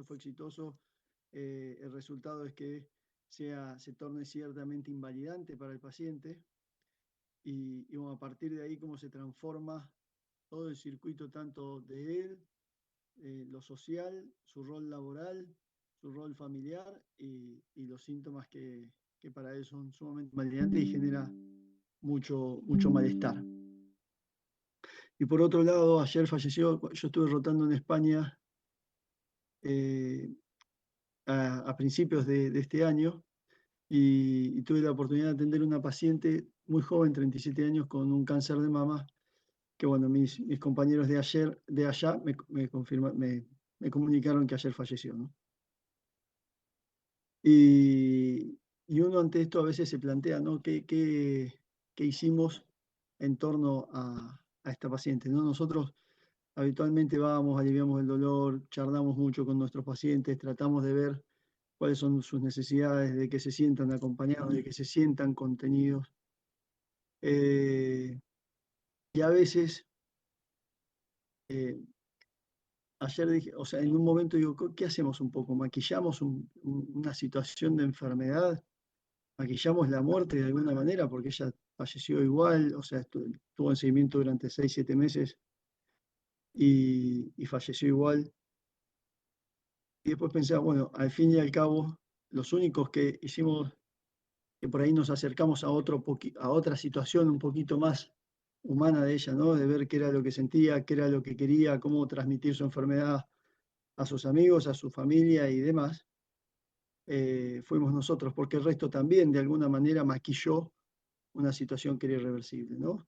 fue exitoso, el resultado es que se torne ciertamente invalidante para el paciente y bueno, a partir de ahí cómo se transforma todo el circuito tanto de él, lo social, su rol laboral, su rol familiar y los síntomas que para él son sumamente invalidantes y genera mucho malestar. Y por otro lado, ayer falleció, yo estuve rotando en España a principios de este año y tuve la oportunidad de atender a una paciente muy joven, 37 años, con un cáncer de mama, que bueno, mis compañeros de allá me comunicaron que ayer falleció, ¿no? Y uno ante esto a veces se plantea, ¿no? ¿Qué hicimos en torno a esta paciente, ¿no? Nosotros habitualmente vamos, aliviamos el dolor, charlamos mucho con nuestros pacientes, tratamos de ver cuáles son sus necesidades, de que se sientan acompañados, de que se sientan contenidos. Y a veces, eh, ayer dije, o sea, en un momento digo, ¿qué hacemos un poco? ¿Maquillamos una situación de enfermedad? ¿Maquillamos la muerte de alguna manera? Porque ella falleció igual, o sea, estuvo en seguimiento durante 6, 7 meses y falleció igual. Y después pensaba, bueno, al fin y al cabo, los únicos que hicimos, que por ahí nos acercamos a otra situación un poquito más humana de ella, ¿no? De ver qué era lo que sentía, qué era lo que quería, cómo transmitir su enfermedad a sus amigos, a su familia y demás, fuimos nosotros, porque el resto también de alguna manera maquilló una situación que era irreversible, ¿no?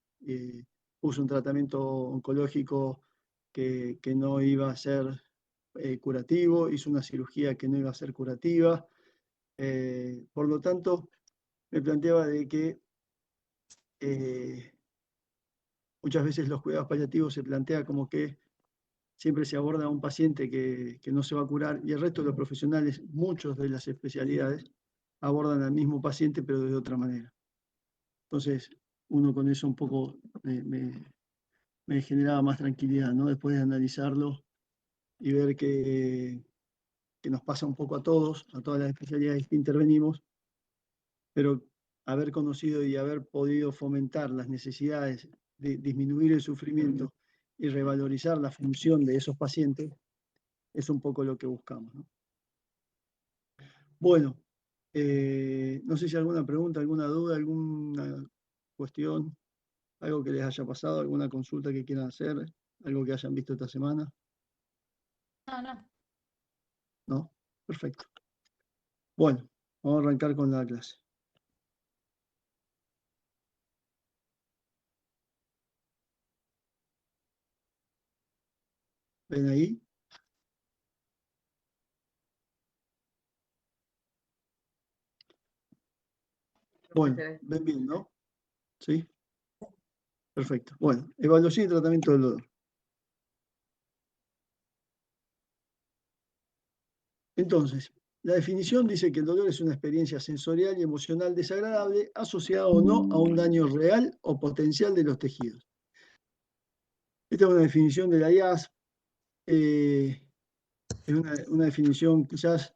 Puso un tratamiento oncológico que no iba a ser curativo, hizo una cirugía que no iba a ser curativa. Por lo tanto, me planteaba de que eh, muchas veces los cuidados paliativos se plantea como que siempre se aborda a un paciente que no se va a curar y el resto de los profesionales, muchos de las especialidades, abordan al mismo paciente pero de otra manera. Entonces, uno con eso un poco me generaba más tranquilidad, ¿no? Después de analizarlo y ver que nos pasa un poco a todos, a todas las especialidades que intervenimos, pero haber conocido y haber podido fomentar las necesidades de disminuir el sufrimiento y revalorizar la función de esos pacientes es un poco lo que buscamos, ¿no? Bueno, no sé si alguna pregunta, alguna duda, alguna cuestión, algo que les haya pasado, alguna consulta que quieran hacer, algo que hayan visto esta semana. No. ¿No? Perfecto. Bueno, vamos a arrancar con la clase. ¿Ven ahí? Bueno, ven bien, ¿no? ¿Sí? Perfecto. Bueno, evaluación y tratamiento del dolor. Entonces, la definición dice que el dolor es una experiencia sensorial y emocional desagradable asociada o no a un daño real o potencial de los tejidos. Esta es una definición de la IAS. Es una definición quizás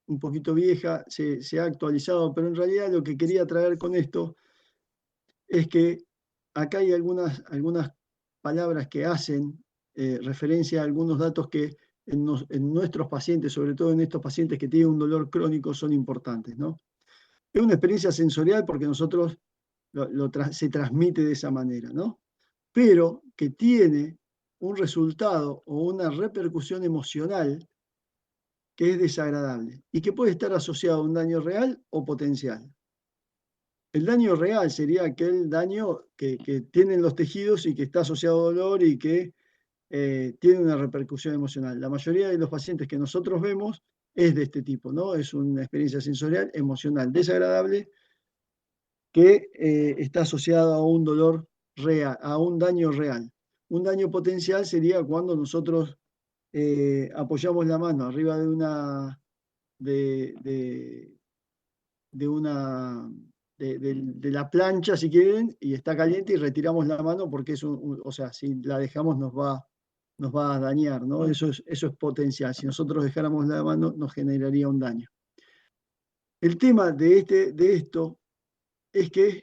un poquito vieja, se ha actualizado, pero en realidad lo que quería traer con esto es que acá hay algunas palabras que hacen referencia a algunos datos que en nuestros pacientes, sobre todo en estos pacientes que tienen un dolor crónico, son importantes, ¿no? Es una experiencia sensorial porque nosotros se transmite de esa manera, ¿no? Pero que tiene un resultado o una repercusión emocional que es desagradable y que puede estar asociado a un daño real o potencial. El daño real sería aquel daño que tienen los tejidos y que está asociado a dolor y que tiene una repercusión emocional. La mayoría de los pacientes que nosotros vemos es de este tipo, ¿no? Es una experiencia sensorial, emocional, desagradable, que está asociado a un dolor real, a un daño real. Un daño potencial sería cuando nosotros apoyamos la mano arriba de una, de una de la plancha, si quieren, y está caliente y retiramos la mano porque o sea, si la dejamos nos va nos va a dañar, ¿no? Eso es potencial. Si nosotros dejáramos la mano, nos generaría un daño. El tema de esto es que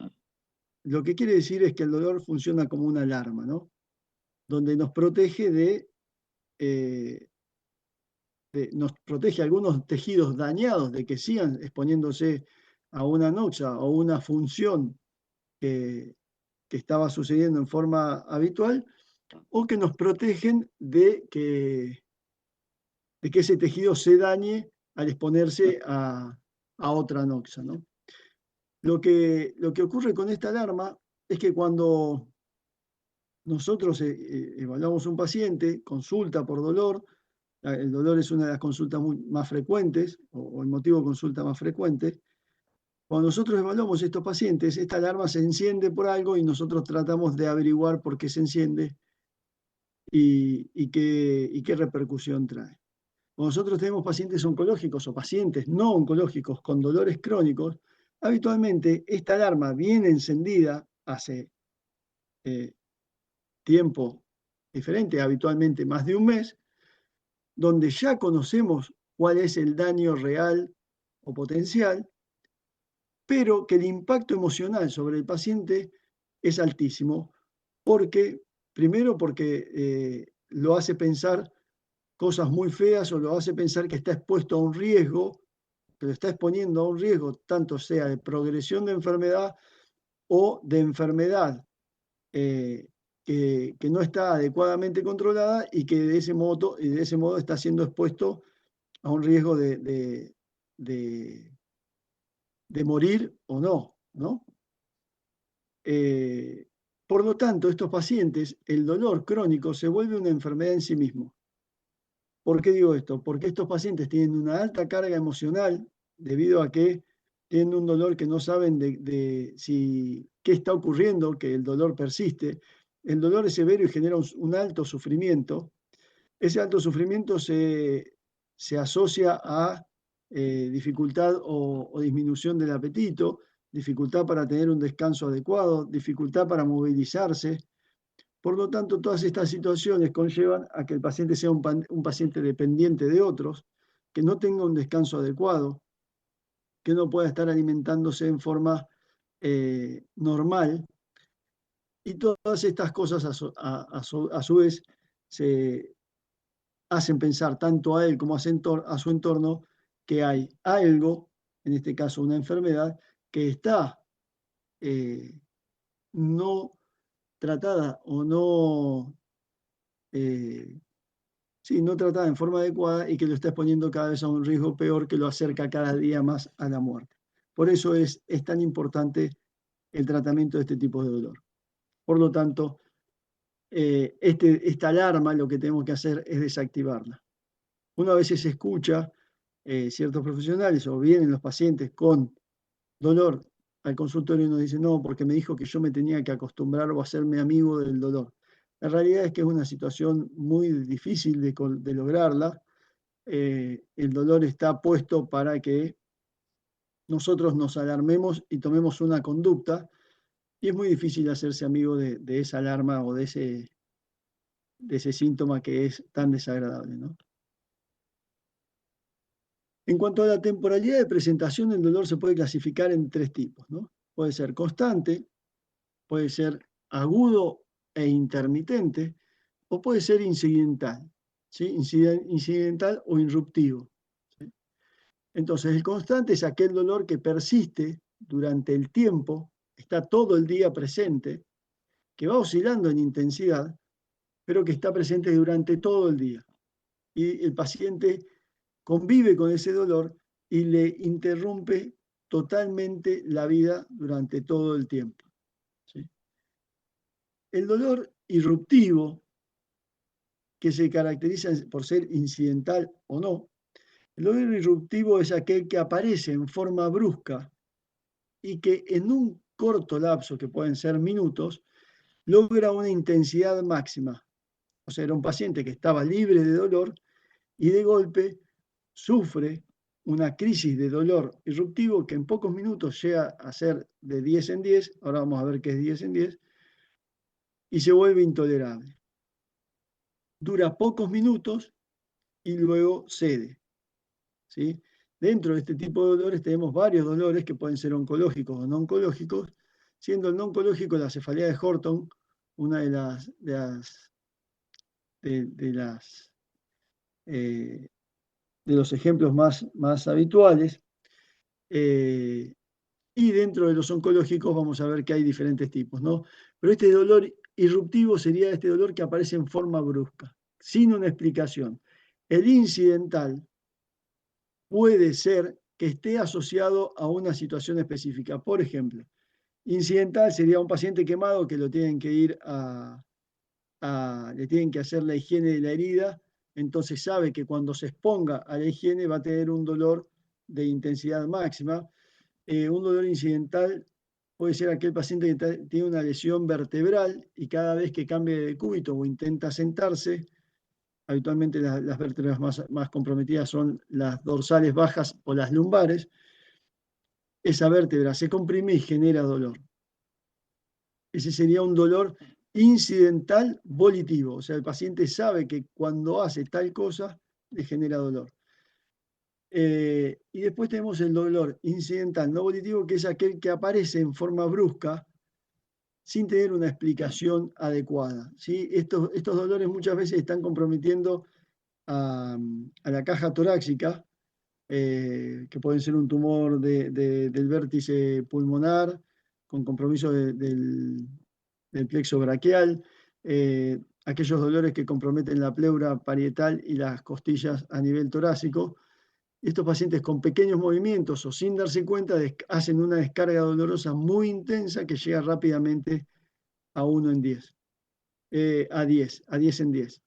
lo que quiere decir es que el dolor funciona como una alarma, ¿no? Donde nos protege nos protege algunos tejidos dañados de que sigan exponiéndose a una noxa o una función que estaba sucediendo en forma habitual, o que nos protegen de que ese tejido se dañe al exponerse a otra noxa, ¿no? Lo que ocurre con esta alarma es que cuando nosotros evaluamos un paciente, consulta por dolor, el dolor es una de las consultas más frecuentes, o el motivo de consulta más frecuente. Cuando nosotros evaluamos estos pacientes, esta alarma se enciende por algo y nosotros tratamos de averiguar por qué se enciende y qué repercusión trae. Cuando nosotros tenemos pacientes oncológicos o pacientes no oncológicos con dolores crónicos, habitualmente esta alarma viene encendida hace tiempo diferente, habitualmente más de un mes, donde ya conocemos cuál es el daño real o potencial, pero que el impacto emocional sobre el paciente es altísimo, primero porque lo hace pensar cosas muy feas o lo hace pensar que está expuesto a un riesgo, que lo está exponiendo a un riesgo, tanto sea de progresión de enfermedad o de enfermedad que no está adecuadamente controlada y que de ese modo está siendo expuesto a un riesgo de morir o no, ¿no? Por lo tanto, estos pacientes, el dolor crónico se vuelve una enfermedad en sí mismo. ¿Por qué digo esto? Porque estos pacientes tienen una alta carga emocional debido a que tienen un dolor que no saben qué está ocurriendo, que el dolor persiste. El dolor es severo y genera un alto sufrimiento. Ese alto sufrimiento se asocia a dificultad o disminución del apetito, dificultad para tener un descanso adecuado, dificultad para movilizarse. Por lo tanto, todas estas situaciones conllevan a que el paciente sea un paciente dependiente de otros, que no tenga un descanso adecuado, que no pueda estar alimentándose en forma normal. Y todas estas cosas a su vez se hacen pensar tanto a él como a su entorno que hay algo, en este caso una enfermedad, que está no tratada o eh, no tratada en forma adecuada y que lo está exponiendo cada vez a un riesgo peor que lo acerca cada día más a la muerte. Por eso es tan importante el tratamiento de este tipo de dolor. Por lo tanto, esta alarma lo que tenemos que hacer es desactivarla. Una vez se escucha ciertos profesionales o vienen los pacientes con dolor al consultorio y nos dicen, no, porque me dijo que yo me tenía que acostumbrar o hacerme amigo del dolor. La realidad es que es una situación muy difícil de lograrla. El dolor está puesto para que nosotros nos alarmemos y tomemos una conducta, y es muy difícil hacerse amigo de esa alarma o de ese síntoma que es tan desagradable, ¿no? En cuanto a la temporalidad de presentación, el dolor se puede clasificar en tres tipos, ¿no? Puede ser constante, puede ser agudo e intermitente, o puede ser incidental, ¿sí? Incidental o irruptivo, ¿sí? Entonces, el constante es aquel dolor que persiste durante el tiempo, está todo el día presente, que va oscilando en intensidad, pero que está presente durante todo el día. Y el paciente convive con ese dolor y le interrumpe totalmente la vida durante todo el tiempo, ¿sí? El dolor irruptivo, que se caracteriza por ser incidental o no, el dolor irruptivo es aquel que aparece en forma brusca y que en un corto lapso, que pueden ser minutos, logra una intensidad máxima. O sea, era un paciente que estaba libre de dolor y de golpe sufre una crisis de dolor irruptivo que en pocos minutos llega a ser de 10 en 10, ahora vamos a ver qué es 10 en 10, y se vuelve intolerable. dura pocos minutos y luego cede, ¿sí? Dentro de este tipo de dolores tenemos varios dolores que pueden ser oncológicos o no oncológicos, siendo el no oncológico la cefalea de Horton una de las de los ejemplos más habituales. Y dentro de los oncológicos vamos a ver que hay diferentes tipos, ¿no? Pero este dolor irruptivo sería este dolor que aparece en forma brusca, sin una explicación. El incidental puede ser que esté asociado a una situación específica. Por ejemplo, incidental sería un paciente quemado que lo tienen que ir le tienen que hacer la higiene de la herida, entonces sabe que cuando se exponga a la higiene va a tener un dolor de intensidad máxima. Un dolor incidental puede ser aquel paciente que tiene una lesión vertebral y cada vez que cambia de decúbito o intenta sentarse, habitualmente las vértebras más comprometidas son las dorsales bajas o las lumbares, esa vértebra se comprime y genera dolor. Ese sería un dolor incidental volitivo, o sea, el paciente sabe que cuando hace tal cosa le genera dolor. Y después tenemos el dolor incidental no volitivo, que es aquel que aparece en forma brusca sin tener una explicación adecuada, ¿sí? Estos dolores muchas veces están comprometiendo a la caja torácica, que pueden ser un tumor del vértice pulmonar con compromiso del plexo braquial, aquellos dolores que comprometen la pleura parietal y las costillas a nivel torácico. Estos pacientes con pequeños movimientos o sin darse cuenta hacen una descarga dolorosa muy intensa que llega rápidamente a 1 en 10, a 10 en 10.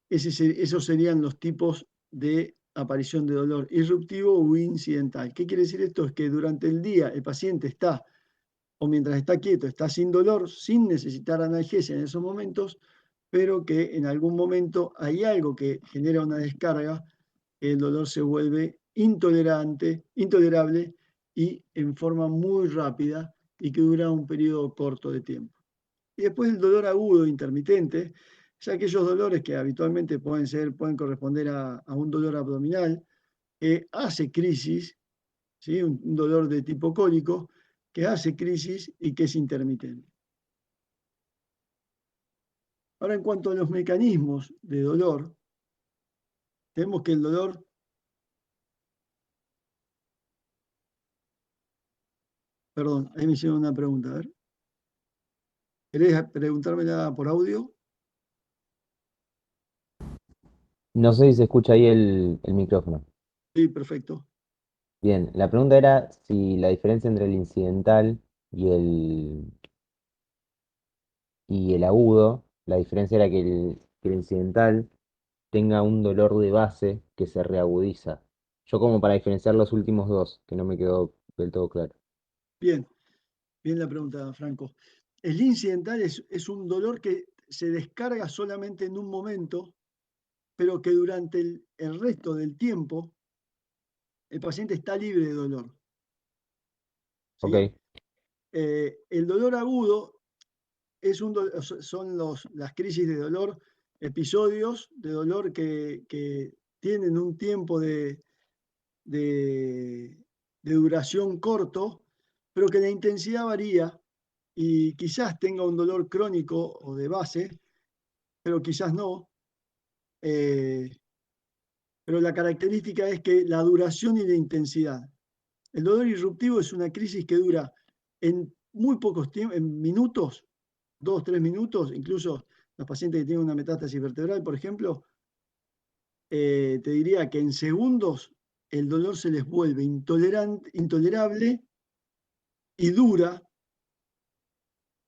Esos serían los tipos de aparición de dolor irruptivo o incidental. ¿Qué quiere decir esto? Es que durante el día el paciente está, o mientras está quieto, está sin dolor, sin necesitar analgesia en esos momentos, pero que en algún momento hay algo que genera una descarga, el dolor se vuelve intolerable y en forma muy rápida y que dura un periodo corto de tiempo. Y después el dolor agudo intermitente, ya aquellos dolores que habitualmente pueden corresponder a un dolor abdominal, hace crisis, ¿sí? Un dolor de tipo cólico, que hace crisis y que es intermitente. Ahora, en cuanto a los mecanismos de dolor, tenemos que el dolor, perdón, ahí me hicieron una pregunta, a ver. ¿Querés preguntármela por audio? No sé si se escucha ahí el micrófono. Sí, perfecto. Bien, la pregunta era si la diferencia entre el incidental y el agudo, la diferencia era que el incidental tenga un dolor de base que se reagudiza. Yo como para diferenciar los últimos dos, que no me quedó del todo claro. Bien, bien la pregunta, Franco. El incidental es un dolor que se descarga solamente en un momento, pero que durante el resto del tiempo el paciente está libre de dolor, ¿sí? Ok, El dolor agudo son las crisis de dolor, episodios de dolor que tienen un tiempo de, de duración corto, pero que la intensidad varía y quizás tenga un dolor crónico o de base, pero quizás no. Eh, pero la característica es que la duración y la intensidad. El dolor irruptivo es una crisis que dura en muy pocos tiempos, en minutos, 2, 3 minutos, incluso los pacientes que tienen una metástasis vertebral, por ejemplo, te diría que en segundos el dolor se les vuelve intolerable y dura,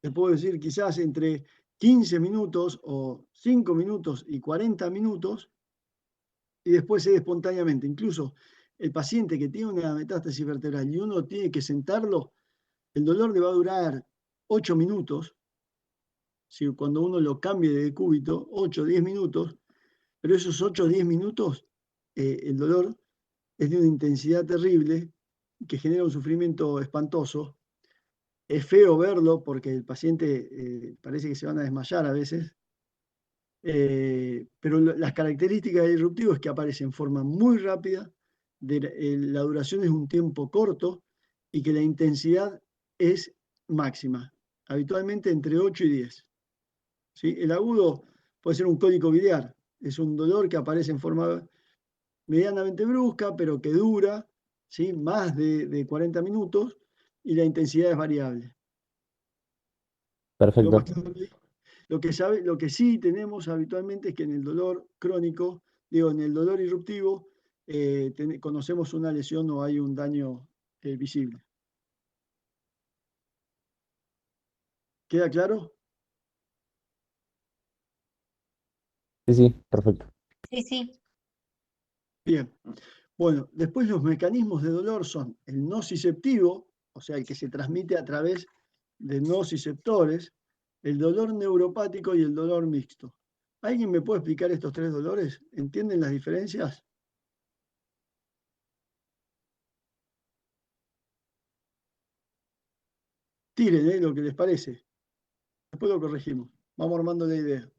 te puedo decir, quizás entre 15 minutos o 5 minutos y 40 minutos, y después cede espontáneamente. Incluso el paciente que tiene una metástasis vertebral y uno tiene que sentarlo, el dolor le va a durar 8 minutos, si cuando uno lo cambie de decúbito, 8 o 10 minutos, pero esos 8 o 10 minutos, el dolor es de una intensidad terrible que genera un sufrimiento espantoso. es feo verlo porque el paciente parece que se van a desmayar a veces, pero las características del disruptivo es que aparece en forma muy rápida, la duración es un tiempo corto y que la intensidad es máxima, habitualmente entre 8 y 10. ¿Sí? El agudo puede ser un cólico biliar, es un dolor que aparece en forma medianamente brusca, pero que dura, ¿sí? Más de 40 minutos y la intensidad es variable. ¿Quedó más Perfecto. claro? Lo que sí tenemos habitualmente es que en el dolor crónico, digo, en el dolor irruptivo, conocemos una lesión o hay un daño visible. ¿Queda claro? Sí, sí, perfecto. Sí, sí. Bien. Bueno, después los mecanismos de dolor son el nociceptivo, o sea, el que se transmite a través de nociceptores, el dolor neuropático y el dolor mixto. ¿Alguien me puede explicar estos tres dolores? ¿Entienden las diferencias? Tiren, lo que les parece. Después lo corregimos. Vamos armando la idea.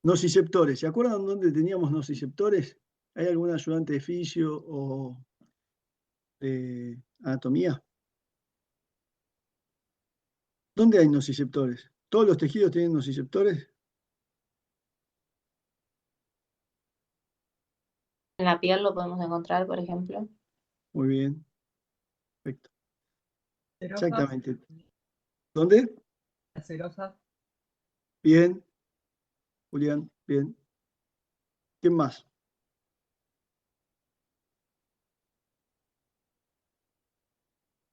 Nociceptores. ¿Se acuerdan dónde teníamos nociceptores? ¿Hay algún ayudante de fisio o de anatomía? ¿Dónde hay nociceptores? ¿Todos los tejidos tienen nociceptores? En la piel lo podemos encontrar, por ejemplo. Muy bien. Perfecto. Cerosas, Exactamente. ¿Dónde? las cerosas, Bien. Julián, bien. ¿Quién más?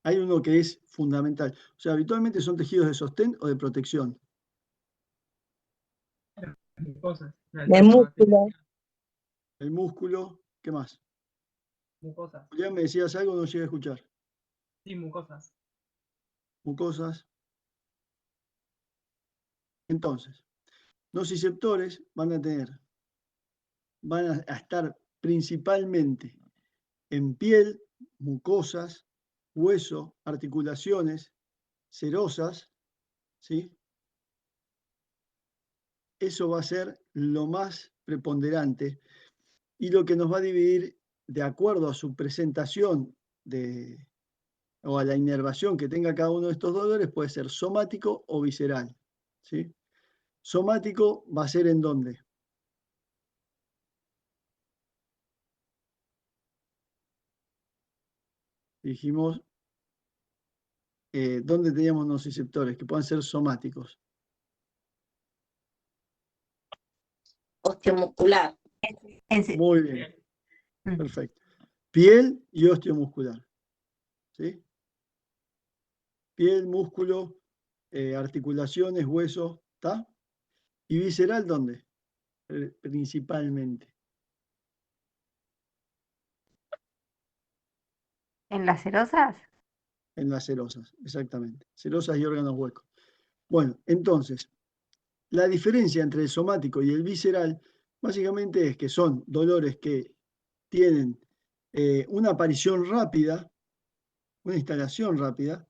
Hay uno que es fundamental. O sea, habitualmente son tejidos de sostén o de protección. mucosas, la De alta músculo. El músculo. ¿Qué más? mucosas, Julián, me decías algo, no llegué a escuchar. sí, mucosas. Mucosas. Entonces, nociceptores van a estar principalmente en piel, mucosas, hueso, articulaciones, serosas, ¿sí? Eso va a ser lo más preponderante y lo que nos va a dividir de acuerdo a su presentación o a la inervación que tenga cada uno de estos dolores, puede ser somático o visceral. ¿Sí? Somático va a ser en dónde. Dijimos, ¿dónde teníamos nociceptores? Que puedan ser somáticos. Osteomuscular. Muy bien, Mm. perfecto. Piel y osteomuscular. ¿Sí? Piel, músculo, articulaciones, huesos, ¿está? ¿Y visceral dónde? Principalmente. ¿En las cerosas? En las serosas, exactamente. Serosas y órganos huecos. Bueno, entonces, la diferencia entre el somático y el visceral básicamente es que son dolores que tienen una aparición rápida, una instalación rápida,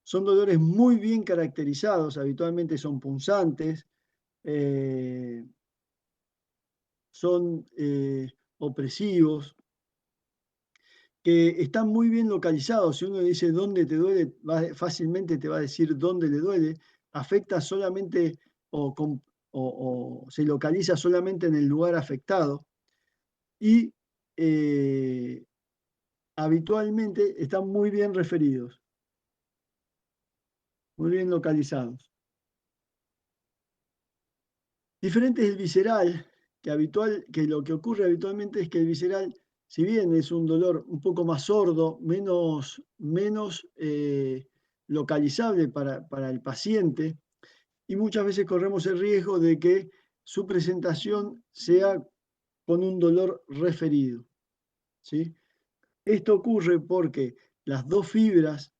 son dolores muy bien caracterizados, habitualmente son punzantes, eh, son opresivos, que están muy bien localizados. Si uno dice dónde te duele, fácilmente te va a decir dónde le duele. Afecta solamente o se localiza solamente en el lugar afectado. Y habitualmente están muy bien referidos, muy bien localizados. Diferente es el visceral, que lo que ocurre habitualmente es que el visceral, si bien es un dolor un poco más sordo, menos localizable para el paciente, y muchas veces corremos el riesgo de que su presentación sea con un dolor referido. ¿Sí? Esto ocurre porque las dos fibras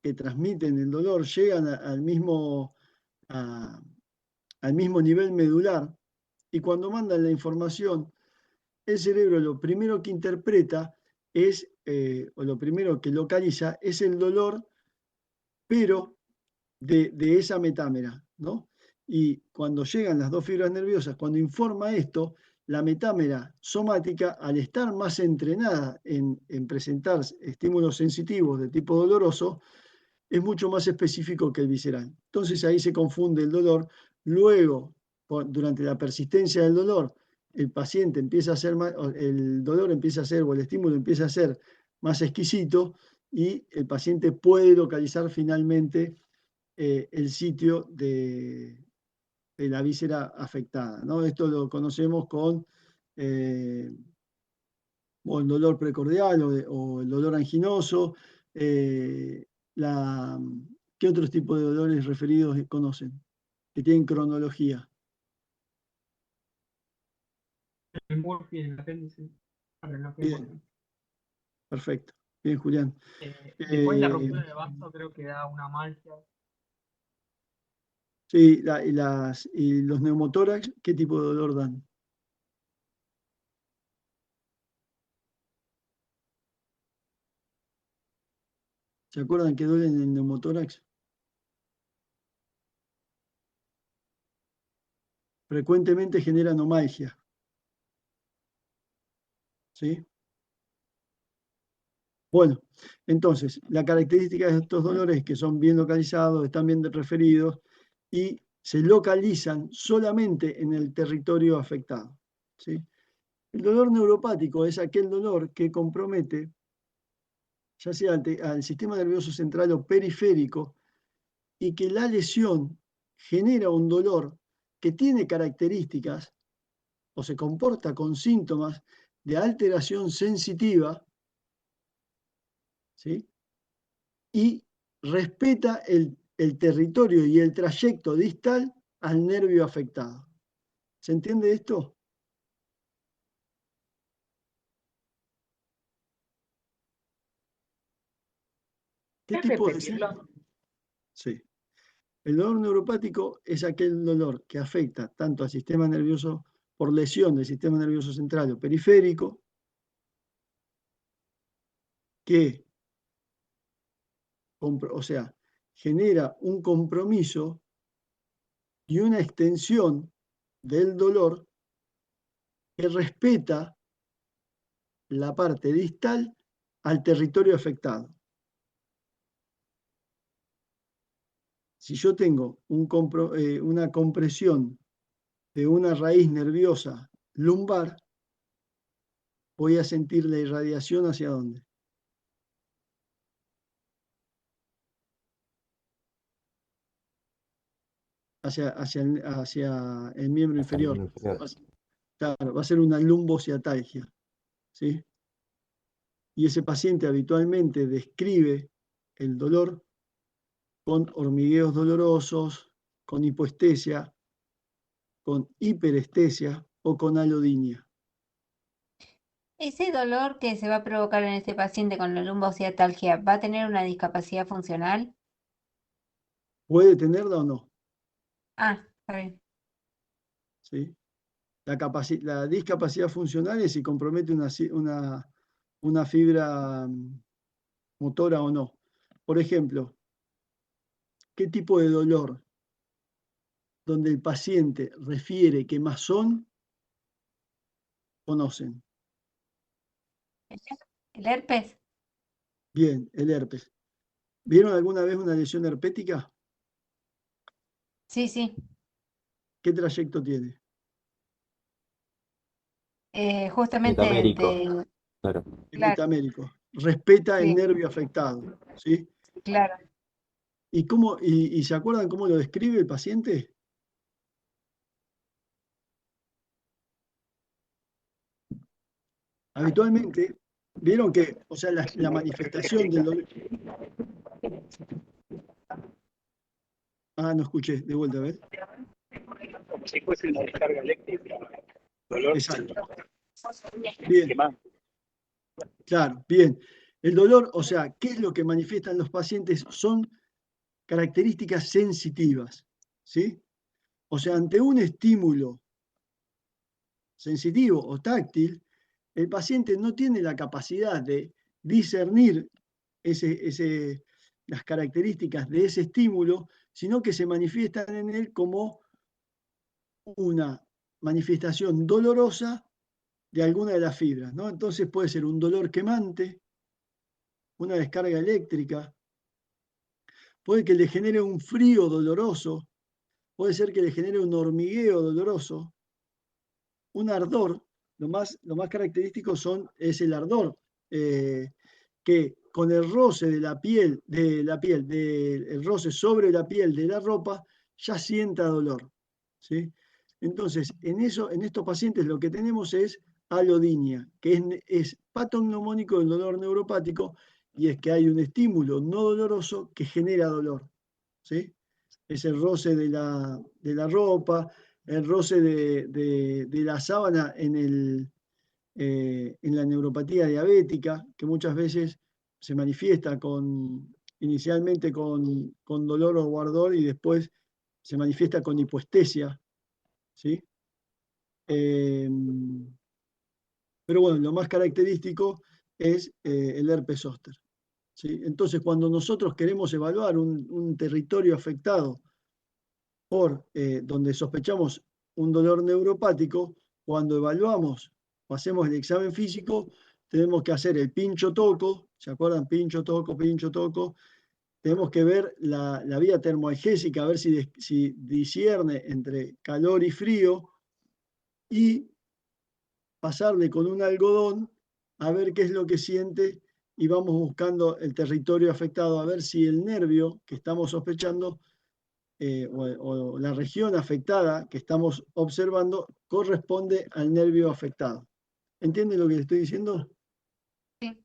que transmiten el dolor llegan al mismo nivel medular y cuando mandan la información el cerebro lo primero que interpreta es, o lo primero que localiza es el dolor, pero de esa metámera, ¿no? Y cuando llegan las dos fibras nerviosas, cuando informa esto, la metámera somática, al estar más entrenada en presentar estímulos sensitivos de tipo doloroso, es mucho más específico que el visceral. Entonces ahí se confunde el dolor. Luego, durante la persistencia del dolor, el paciente empieza a ser más, el dolor empieza a ser, o el estímulo empieza a ser más exquisito, y el paciente puede localizar finalmente el sitio de la víscera afectada, ¿no? Esto lo conocemos con o el dolor precordial o el dolor anginoso. eh, la, ¿Qué otros tipos de dolores referidos conocen? Que tienen cronología. El Murphy en el apéndice. Para lo que Bien, perfecto. Bien, Julián. después de la Eh, ruptura de vaso creo que da una amalgia. sí, y los neumotórax, ¿qué tipo de dolor dan? ¿Se acuerdan que duelen en el neumotórax? Frecuentemente generan omalgia. ¿Sí? Bueno, entonces, la característica de estos dolores es que son bien localizados, están bien referidos y se localizan solamente en el territorio afectado. ¿Sí? El dolor neuropático es aquel dolor que compromete ya sea al sistema nervioso central o periférico y que la lesión genera un dolor que tiene características o se comporta con síntomas de alteración sensitiva, ¿sí? Y respeta el territorio y el trayecto distal al nervio afectado. ¿Se entiende esto? ¿Qué ¿Puedes tipo de repetirlo? Sí. El dolor neuropático es aquel dolor que afecta tanto al sistema nervioso por lesión del sistema nervioso central o periférico, que, o sea, genera un compromiso y una extensión del dolor que respeta la parte distal al territorio afectado. Si yo tengo una compresión de una raíz nerviosa lumbar, voy a sentir la irradiación hacia dónde. Hacia el miembro Hasta el inferior. miembro inferior. Claro, va a ser una lumbociatalgia, ¿sí? Y ese paciente habitualmente describe el dolor con hormigueos dolorosos, con hipoestesia, con hiperestesia o con alodinia. ¿Ese dolor que se va a provocar en este paciente con la lumbociatalgia va a tener una discapacidad funcional? ¿Puede tenerla o no? Ah, está bien. ¿Sí? La discapacidad funcional es si compromete una fibra motora o no. Por ejemplo, ¿qué tipo de dolor donde el paciente refiere que más son conocen? ¿El herpes? Bien, el herpes. ¿Vieron alguna vez una lesión herpética? Sí, sí. ¿Qué trayecto tiene? Justamente Metamérico, claro. El claro, metamérico. Respeta el sí, nervio afectado. ¿Sí? claro. ¿Y se acuerdan cómo lo describe el paciente? Habitualmente, vieron que, o sea, la manifestación del dolor. Ah, no escuché, de vuelta, a ver. Como si fuese una descarga eléctrica, dolor Exacto. Bien, claro, bien. El dolor, o sea, ¿qué es lo que manifiestan los pacientes? Son características sensitivas, ¿sí? O sea, ante un estímulo sensitivo o táctil, el paciente no tiene la capacidad de discernir las características de ese estímulo, sino que se manifiestan en él como una manifestación dolorosa de alguna de las fibras, ¿no? Entonces puede ser un dolor quemante, una descarga eléctrica, puede que le genere un frío doloroso, puede ser que le genere un hormigueo doloroso, un ardor. Lo más característico es el ardor, que con el roce de el roce sobre la piel de la ropa, ya sienta dolor, ¿sí? Entonces, en estos pacientes lo que tenemos es alodinia, que es patognomónico del dolor neuropático, y es que hay un estímulo no doloroso que genera dolor, ¿sí? Es el roce de la ropa, el roce de la sábana en la neuropatía diabética, que muchas veces se manifiesta inicialmente con dolor o ardor y después se manifiesta con hipoestesia, ¿sí? Pero bueno, lo más característico es el herpes zóster, ¿sí? Entonces, cuando nosotros queremos evaluar un territorio afectado por donde sospechamos un dolor neuropático, cuando evaluamos o hacemos el examen físico, tenemos que hacer el pincho toco, ¿se acuerdan? Pincho toco, pincho toco. Tenemos que ver la vía termoalgésica, a ver si discierne entre calor y frío, y pasarle con un algodón a ver qué es lo que siente, y vamos buscando el territorio afectado, a ver si el nervio que estamos sospechando o la región afectada que estamos observando corresponde al nervio afectado. ¿Entienden lo que les estoy diciendo? Sí.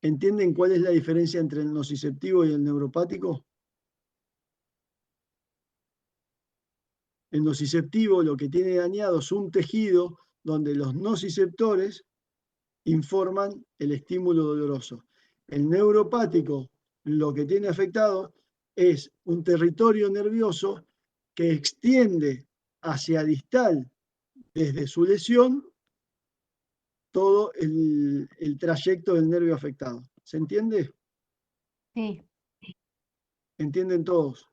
¿Entienden cuál es la diferencia entre el nociceptivo y el neuropático? El nociceptivo lo que tiene dañado es un tejido donde los nociceptores informan el estímulo doloroso. El neuropático lo que tiene afectado es un territorio nervioso que extiende hacia distal desde su lesión todo el trayecto del nervio afectado. ¿Se entiende? Sí. ¿Entienden todos?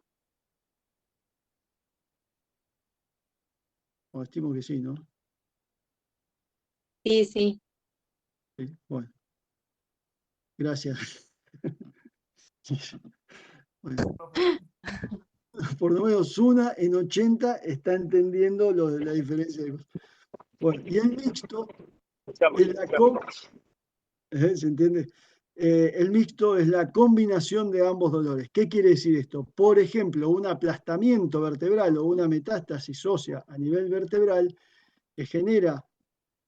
O estimo que sí, ¿no? Sí, sí. Sí, bueno. Gracias. Bueno, por lo menos una en 80 está entendiendo la diferencia. Bueno, y el mixto es ¿se entiende? El mixto es la combinación de ambos dolores. ¿Qué quiere decir esto? Por ejemplo, un aplastamiento vertebral o una metástasis ósea a nivel vertebral que genera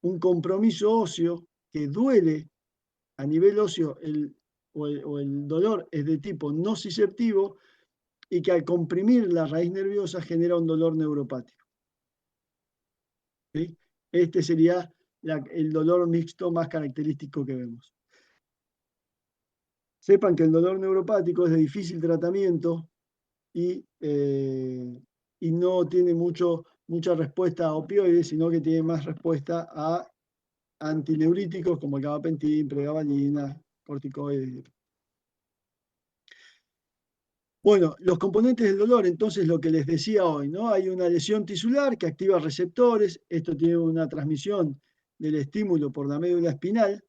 un compromiso óseo que duele a nivel óseo, o el dolor es de tipo nociceptivo, y que al comprimir la raíz nerviosa genera un dolor neuropático, ¿sí? Este sería el dolor mixto más característico que vemos. Sepan que el dolor neuropático es de difícil tratamiento y no tiene mucha respuesta a opioides, sino que tiene más respuesta a antineuríticos como el gabapentin, pregabalina, corticoides. Bueno, los componentes del dolor, entonces lo que les decía hoy, ¿no? Hay una lesión tisular que activa receptores, esto tiene una transmisión del estímulo por la médula espinal,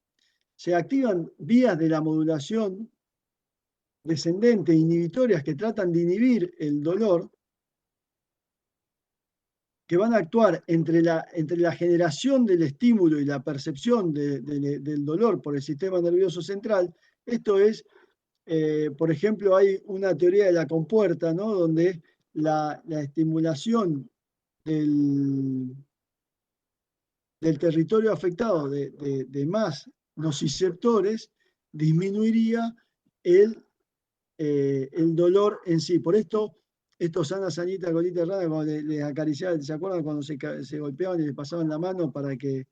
se activan vías de la modulación descendente inhibitorias que tratan de inhibir el dolor, que van a actuar entre la generación del estímulo y la percepción del dolor por el sistema nervioso central. Esto es, por ejemplo, hay una teoría de la compuerta, ¿no? Donde la estimulación del territorio afectado de más nociceptores disminuiría el dolor en sí. Por esto, estos sana, sanita, colita rara, cuando les acariciaban, ¿se acuerdan cuando se golpeaban y les pasaban la mano para que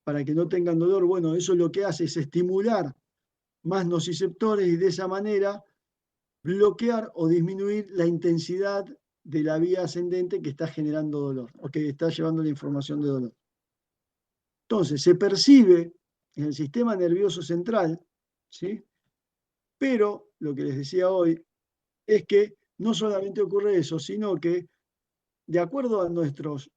no tengan dolor? Bueno, eso lo que hace es estimular más nociceptores y de esa manera bloquear o disminuir la intensidad de la vía ascendente que está generando dolor o que está llevando la información de dolor. Entonces, se percibe en el sistema nervioso central, ¿sí? Pero lo que les decía hoy es que no solamente ocurre eso, sino que de acuerdo a nuestros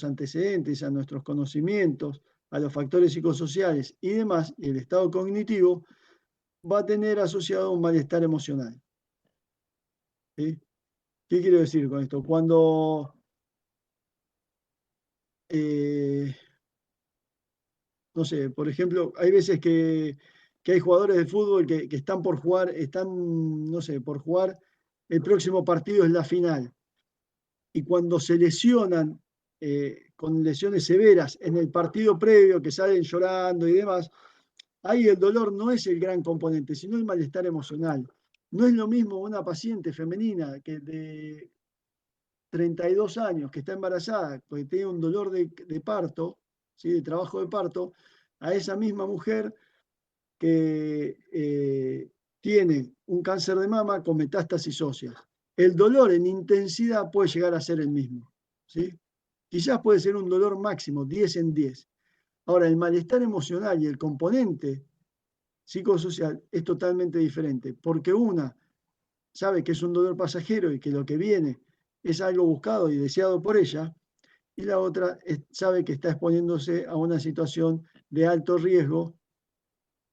antecedentes, a nuestros conocimientos, a los factores psicosociales y demás, y el estado cognitivo, va a tener asociado un malestar emocional. ¿Sí? ¿Qué quiero decir con esto? Cuando no sé, por ejemplo, hay veces que hay jugadores de fútbol que están por jugar, no sé, por jugar, el próximo partido es la final. Y cuando se lesionan con lesiones severas en el partido previo, que salen llorando y demás, ahí el dolor no es el gran componente, sino el malestar emocional. No es lo mismo una paciente femenina que de 32 años, que está embarazada, porque tiene un dolor de parto, ¿sí? De trabajo de parto, a esa misma mujer que tiene un cáncer de mama con metástasis óseas. El dolor en intensidad puede llegar a ser el mismo, ¿sí? Quizás puede ser un dolor máximo, 10 en 10. Ahora, el malestar emocional y el componente psicosocial es totalmente diferente, porque una sabe que es un dolor pasajero y que lo que viene es algo buscado y deseado por ella, y la otra sabe que está exponiéndose a una situación de alto riesgo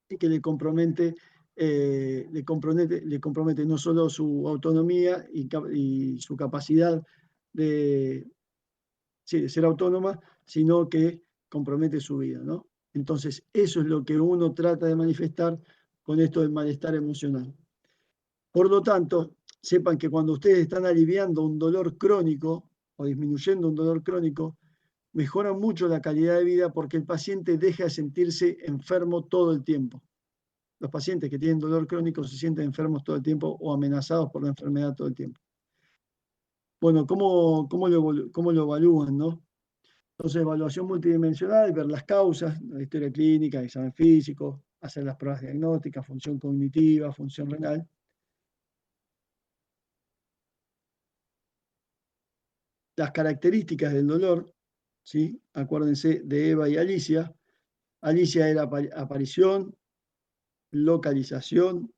y que le compromete no solo su autonomía y su capacidad de, sí, de ser autónoma, sino que compromete su vida, ¿no? Entonces, eso es lo que uno trata de manifestar con esto del malestar emocional. Por lo tanto, sepan que cuando ustedes están aliviando un dolor crónico o disminuyendo un dolor crónico, mejora mucho la calidad de vida porque el paciente deja de sentirse enfermo todo el tiempo. Los pacientes que tienen dolor crónico se sienten enfermos todo el tiempo o amenazados por la enfermedad todo el tiempo. Bueno, ¿cómo lo evalúan, no? Entonces, evaluación multidimensional, ver las causas, la historia clínica, examen físico, hacer las pruebas diagnósticas, función cognitiva, función renal. Las características del dolor, ¿sí? Acuérdense de Eva y Alicia. Alicia era aparición, localización,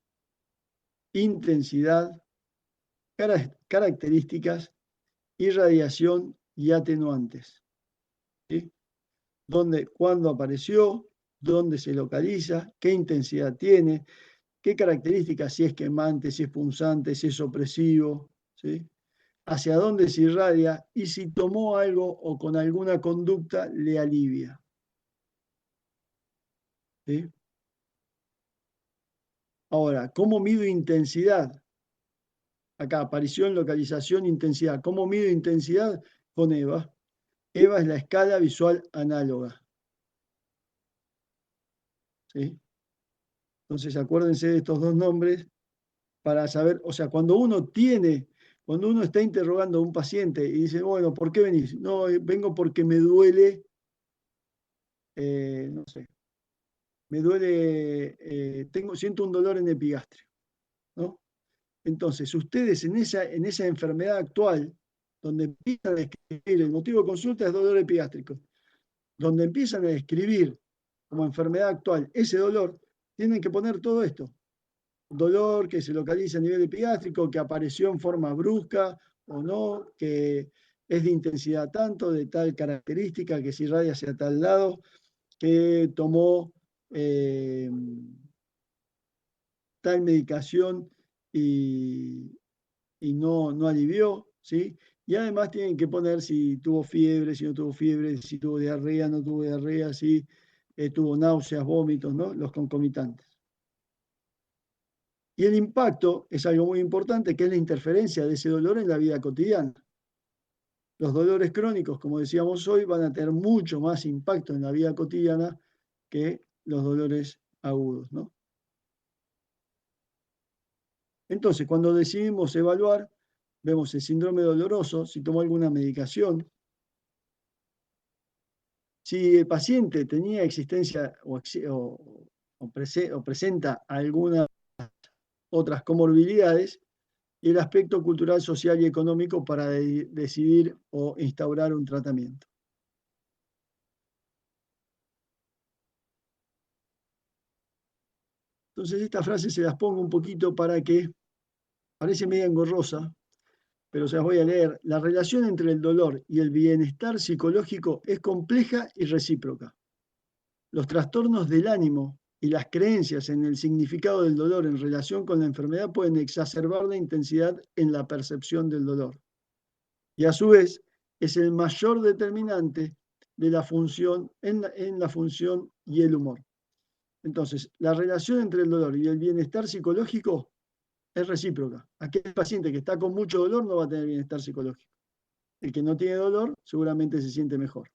intensidad, características, irradiación y atenuantes. ¿Sí? Cuándo apareció, dónde se localiza, qué intensidad tiene, qué características, si es quemante, si es punzante, si es opresivo, ¿sí? Hacia dónde se irradia y si tomó algo o con alguna conducta le alivia. ¿Sí? Ahora, ¿cómo mido intensidad? Acá, aparición, localización, intensidad. ¿Cómo mido intensidad? Con EVA. EVA es la escala visual análoga. ¿Sí? Entonces, acuérdense de estos dos nombres para saber, o sea, cuando uno está interrogando a un paciente y dice, bueno, ¿por qué venís? No, vengo porque me duele, no sé, me duele, siento un dolor en epigastrio, ¿no? Entonces, ustedes en esa enfermedad actual, donde empiezan a escribir, el motivo de consulta es dolor epigástrico, donde empiezan a describir como enfermedad actual ese dolor, tienen que poner todo esto. Dolor que se localiza a nivel epigástrico, que apareció en forma brusca o no, que es de intensidad tanto, de tal característica, que se irradia hacia tal lado, que tomó tal medicación y no alivió, ¿sí? Y además tienen que poner si tuvo fiebre, si no tuvo fiebre, si tuvo diarrea, no tuvo diarrea, si tuvo náuseas, vómitos, ¿no? Los concomitantes. Y el impacto es algo muy importante, que es la interferencia de ese dolor en la vida cotidiana. Los dolores crónicos, como decíamos hoy, van a tener mucho más impacto en la vida cotidiana que los dolores agudos, ¿no? Entonces, cuando decidimos evaluar, vemos el síndrome doloroso, si tomó alguna medicación, si el paciente tenía existencia o presenta algunas otras comorbilidades, y el aspecto cultural, social y económico para decidir o instaurar un tratamiento. Entonces esta frase se las pongo un poquito para que, parece media engorrosa, pero se las voy a leer. La relación entre el dolor y el bienestar psicológico es compleja y recíproca. Los trastornos del ánimo y las creencias en el significado del dolor en relación con la enfermedad pueden exacerbar la intensidad en la percepción del dolor. Y a su vez es el mayor determinante de la función, en la función y el humor. Entonces, la relación entre el dolor y el bienestar psicológico es recíproca. Aquel paciente que está con mucho dolor no va a tener bienestar psicológico. El que no tiene dolor seguramente se siente mejor.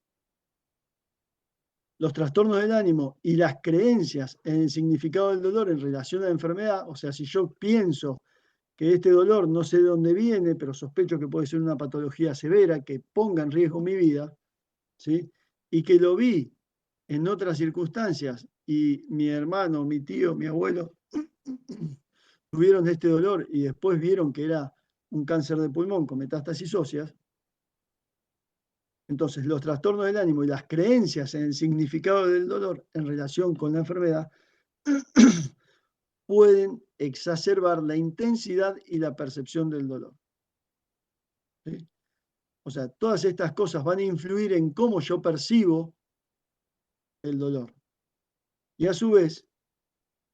Los trastornos del ánimo y las creencias en el significado del dolor en relación a la enfermedad, o sea, si yo pienso que este dolor no sé de dónde viene, pero sospecho que puede ser una patología severa que ponga en riesgo mi vida, ¿sí? Y que lo vi en otras circunstancias y mi hermano, mi tío, mi abuelo tuvieron este dolor y después vieron que era un cáncer de pulmón con metástasis óseas. Entonces, los trastornos del ánimo y las creencias en el significado del dolor en relación con la enfermedad pueden exacerbar la intensidad y la percepción del dolor. ¿Sí? O sea, todas estas cosas van a influir en cómo yo percibo el dolor. Y a su vez,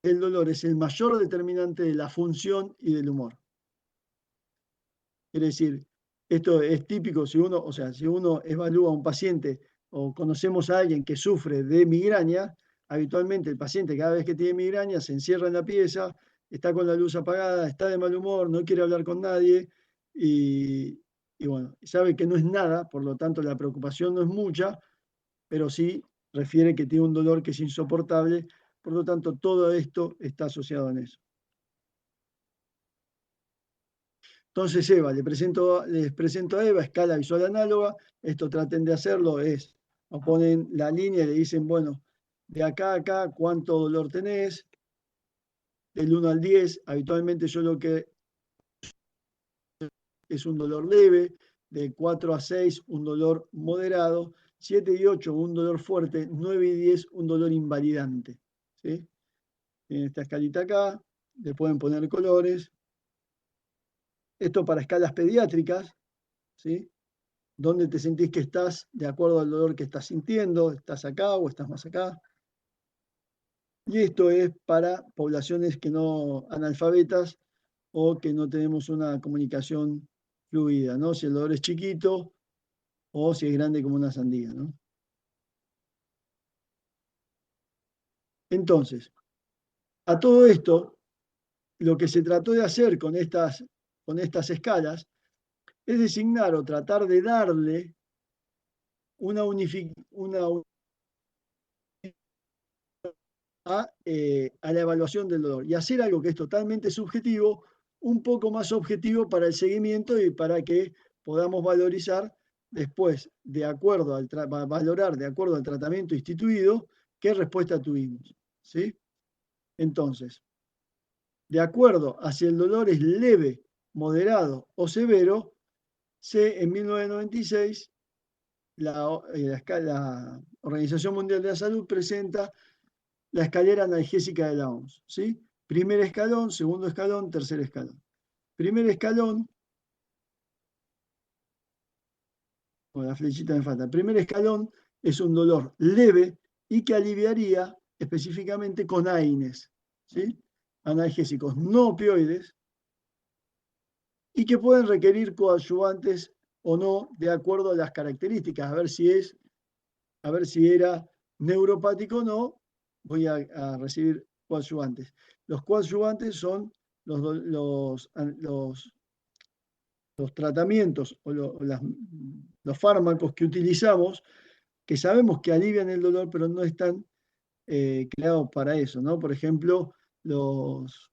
el dolor es el mayor determinante de la función y del humor. Quiere decir, esto es típico si uno, o sea, si uno evalúa a un paciente o conocemos a alguien que sufre de migraña, habitualmente el paciente cada vez que tiene migraña se encierra en la pieza, está con la luz apagada, está de mal humor, no quiere hablar con nadie y bueno, sabe que no es nada, por lo tanto la preocupación no es mucha, pero sí refiere que tiene un dolor que es insoportable, por lo tanto todo esto está asociado en eso. Entonces, Eva, les presento a Eva, escala visual análoga. Esto traten de hacerlo, o ponen la línea y le dicen, bueno, de acá a acá, ¿cuánto dolor tenés? Del 1 al 10, habitualmente yo lo que es un dolor leve, de 4 a 6, un dolor moderado, 7 y 8, un dolor fuerte, 9 y 10, un dolor invalidante. ¿Sí? Tienen esta escalita acá, le pueden poner colores. Esto para escalas pediátricas, ¿sí? ¿Dónde te sentís que estás de acuerdo al dolor que estás sintiendo? ¿Estás acá o estás más acá? Y esto es para poblaciones que no analfabetas o que no tenemos una comunicación fluida, ¿no? Si el dolor es chiquito o si es grande como una sandía, ¿no? Entonces, a todo esto, lo que se trató de hacer con estas escalas es designar o tratar de darle una a la evaluación del dolor y hacer algo que es totalmente subjetivo, un poco más objetivo para el seguimiento y para que podamos valorizar después, valorar de acuerdo al tratamiento instituido, qué respuesta tuvimos. ¿Sí? Entonces, de acuerdo a si el dolor es leve, moderado o severo, en 1996 la Organización Mundial de la Salud presenta la escalera analgésica de la OMS, ¿sí? Primer escalón, segundo escalón, tercer escalón. Primer escalón, con la flechita me falta, primer escalón es un dolor leve y que aliviaría específicamente con AINES, ¿sí? Analgésicos no opioides y que pueden requerir coadyuvantes o no de acuerdo a las características, a ver si era neuropático o no, voy a recibir coadyuvantes. Los coadyuvantes son los tratamientos o los fármacos que utilizamos, que sabemos que alivian el dolor, pero no están creados para eso, ¿no? Por ejemplo, los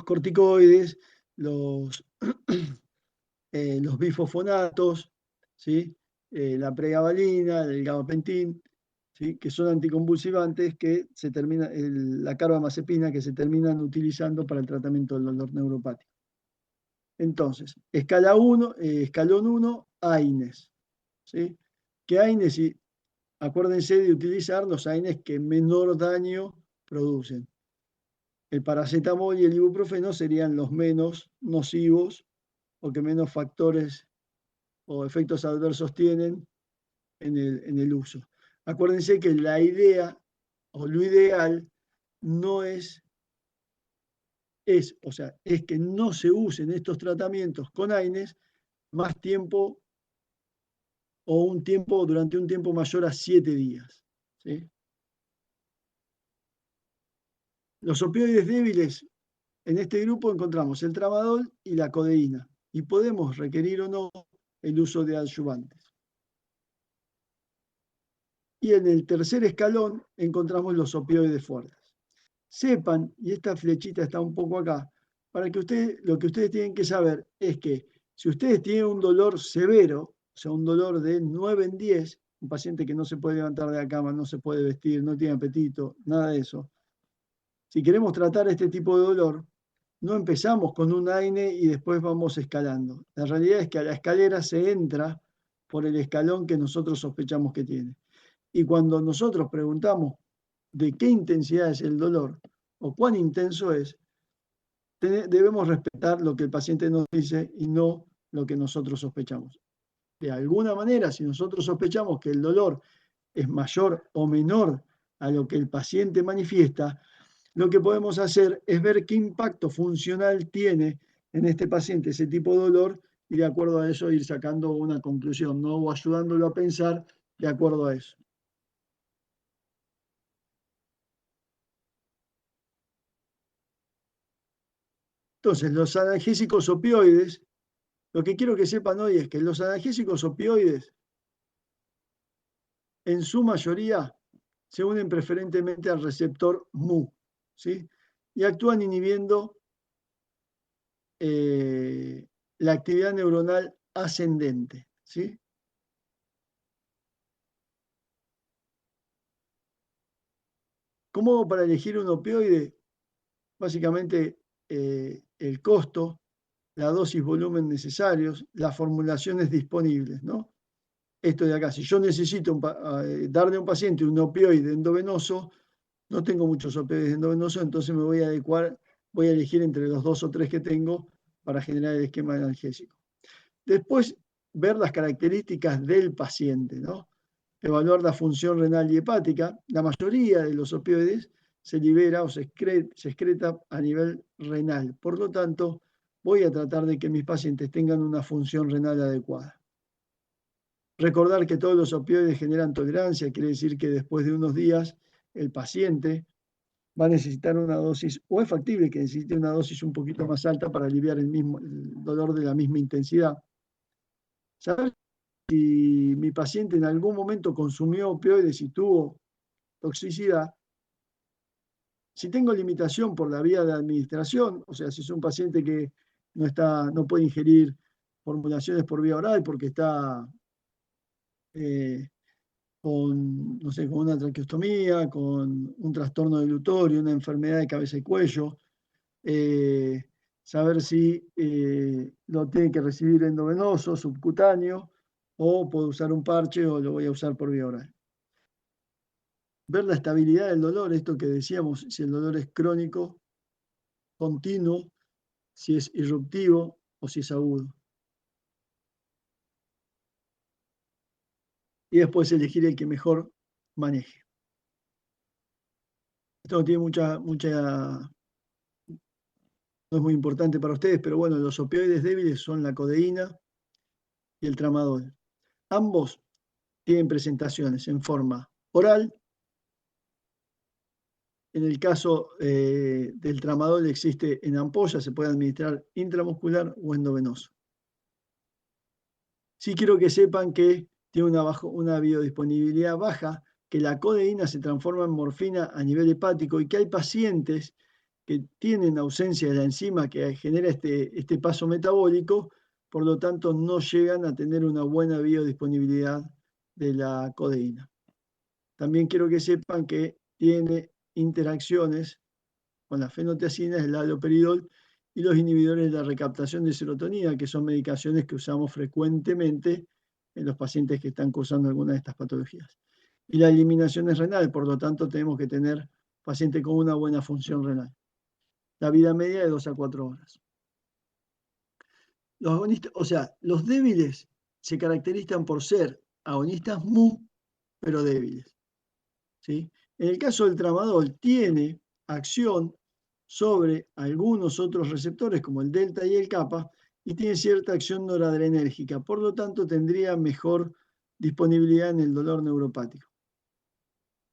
corticoides, los bifosfonatos, ¿sí? La pregabalina, el gabapentin, ¿sí? Que son anticonvulsivantes que la carbamazepina que se terminan utilizando para el tratamiento del dolor neuropático. Entonces, escalón 1, AINES. ¿Sí? ¿Qué AINES? Acuérdense de utilizar los AINES que menor daño producen. El paracetamol y el ibuprofeno serían los menos nocivos o que menos factores o efectos adversos tienen en el uso. Acuérdense que la idea o lo ideal no es que no se usen estos tratamientos con AINES más tiempo o durante un tiempo mayor a 7 días. ¿Sí? Los opioides débiles, en este grupo encontramos el tramadol y la codeína, y podemos requerir o no el uso de adyuvantes. Y en el tercer escalón encontramos los opioides fuertes. Sepan, y esta flechita está un poco acá, para que lo que ustedes tienen que saber es que si ustedes tienen un dolor severo, o sea, un dolor de 9 en 10, un paciente que no se puede levantar de la cama, no se puede vestir, no tiene apetito, nada de eso. Si queremos tratar este tipo de dolor, no empezamos con un AINE y después vamos escalando. La realidad es que a la escalera se entra por el escalón que nosotros sospechamos que tiene. Y cuando nosotros preguntamos de qué intensidad es el dolor o cuán intenso es, debemos respetar lo que el paciente nos dice y no lo que nosotros sospechamos. De alguna manera, si nosotros sospechamos que el dolor es mayor o menor a lo que el paciente manifiesta, lo que podemos hacer es ver qué impacto funcional tiene en este paciente ese tipo de dolor y de acuerdo a eso ir sacando una conclusión, ¿no? O ayudándolo a pensar de acuerdo a eso. Entonces, los analgésicos opioides, lo que quiero que sepan hoy es que los analgésicos opioides, en su mayoría, se unen preferentemente al receptor mu, ¿sí? Y actúan inhibiendo la actividad neuronal ascendente, ¿sí? ¿Cómo hago para elegir un opioide? Básicamente, el costo, la dosis volumen necesarios, las formulaciones disponibles, ¿no? Esto de acá, si yo necesito darle a un paciente un opioide endovenoso, no tengo muchos opioides endovenosos, entonces me voy a voy a elegir entre los 2 o 3 que tengo para generar el esquema analgésico. Después, ver las características del paciente, ¿no? Evaluar la función renal y hepática. La mayoría de los opioides se libera o se excreta a nivel renal. Por lo tanto, voy a tratar de que mis pacientes tengan una función renal adecuada. Recordar que todos los opioides generan tolerancia, quiere decir que después de unos días el paciente va a necesitar una dosis, o es factible que necesite una dosis un poquito más alta para aliviar el dolor de la misma intensidad. Saber si mi paciente en algún momento consumió opioides y tuvo toxicidad. Si tengo limitación por la vía de administración, o sea, si es un paciente que no puede ingerir formulaciones por vía oral porque está con, no sé, con una traqueostomía, con un trastorno del utorio, una enfermedad de cabeza y cuello, saber si lo tiene que recibir endovenoso, subcutáneo, o puedo usar un parche o lo voy a usar por vía oral. Ver la estabilidad del dolor, esto que decíamos, si el dolor es crónico, continuo, si es irruptivo o si es agudo. Y después elegir el que mejor maneje. Esto no tiene no es muy importante para ustedes, pero bueno, los opioides débiles son la codeína y el tramadol. Ambos tienen presentaciones en forma oral. En el caso del tramadol existe en ampolla, se puede administrar intramuscular o endovenoso. Sí quiero que sepan que tiene una biodisponibilidad baja, que la codeína se transforma en morfina a nivel hepático y que hay pacientes que tienen ausencia de la enzima que genera este paso metabólico, por lo tanto no llegan a tener una buena biodisponibilidad de la codeína. También quiero que sepan que tiene interacciones con las fenotiacinas, el haloperidol y los inhibidores de la recaptación de serotonina, que son medicaciones que usamos frecuentemente en los pacientes que están cursando alguna de estas patologías. Y la eliminación es renal, por lo tanto tenemos que tener pacientes con una buena función renal. la vida media de 2 a 4 horas. Los agonistas, o sea, los débiles se caracterizan por ser agonistas mu, pero débiles. ¿Sí? En el caso del tramadol, tiene acción sobre algunos otros receptores, como el delta y el kappa, y tiene cierta acción noradrenérgica. Por lo tanto, tendría mejor disponibilidad en el dolor neuropático.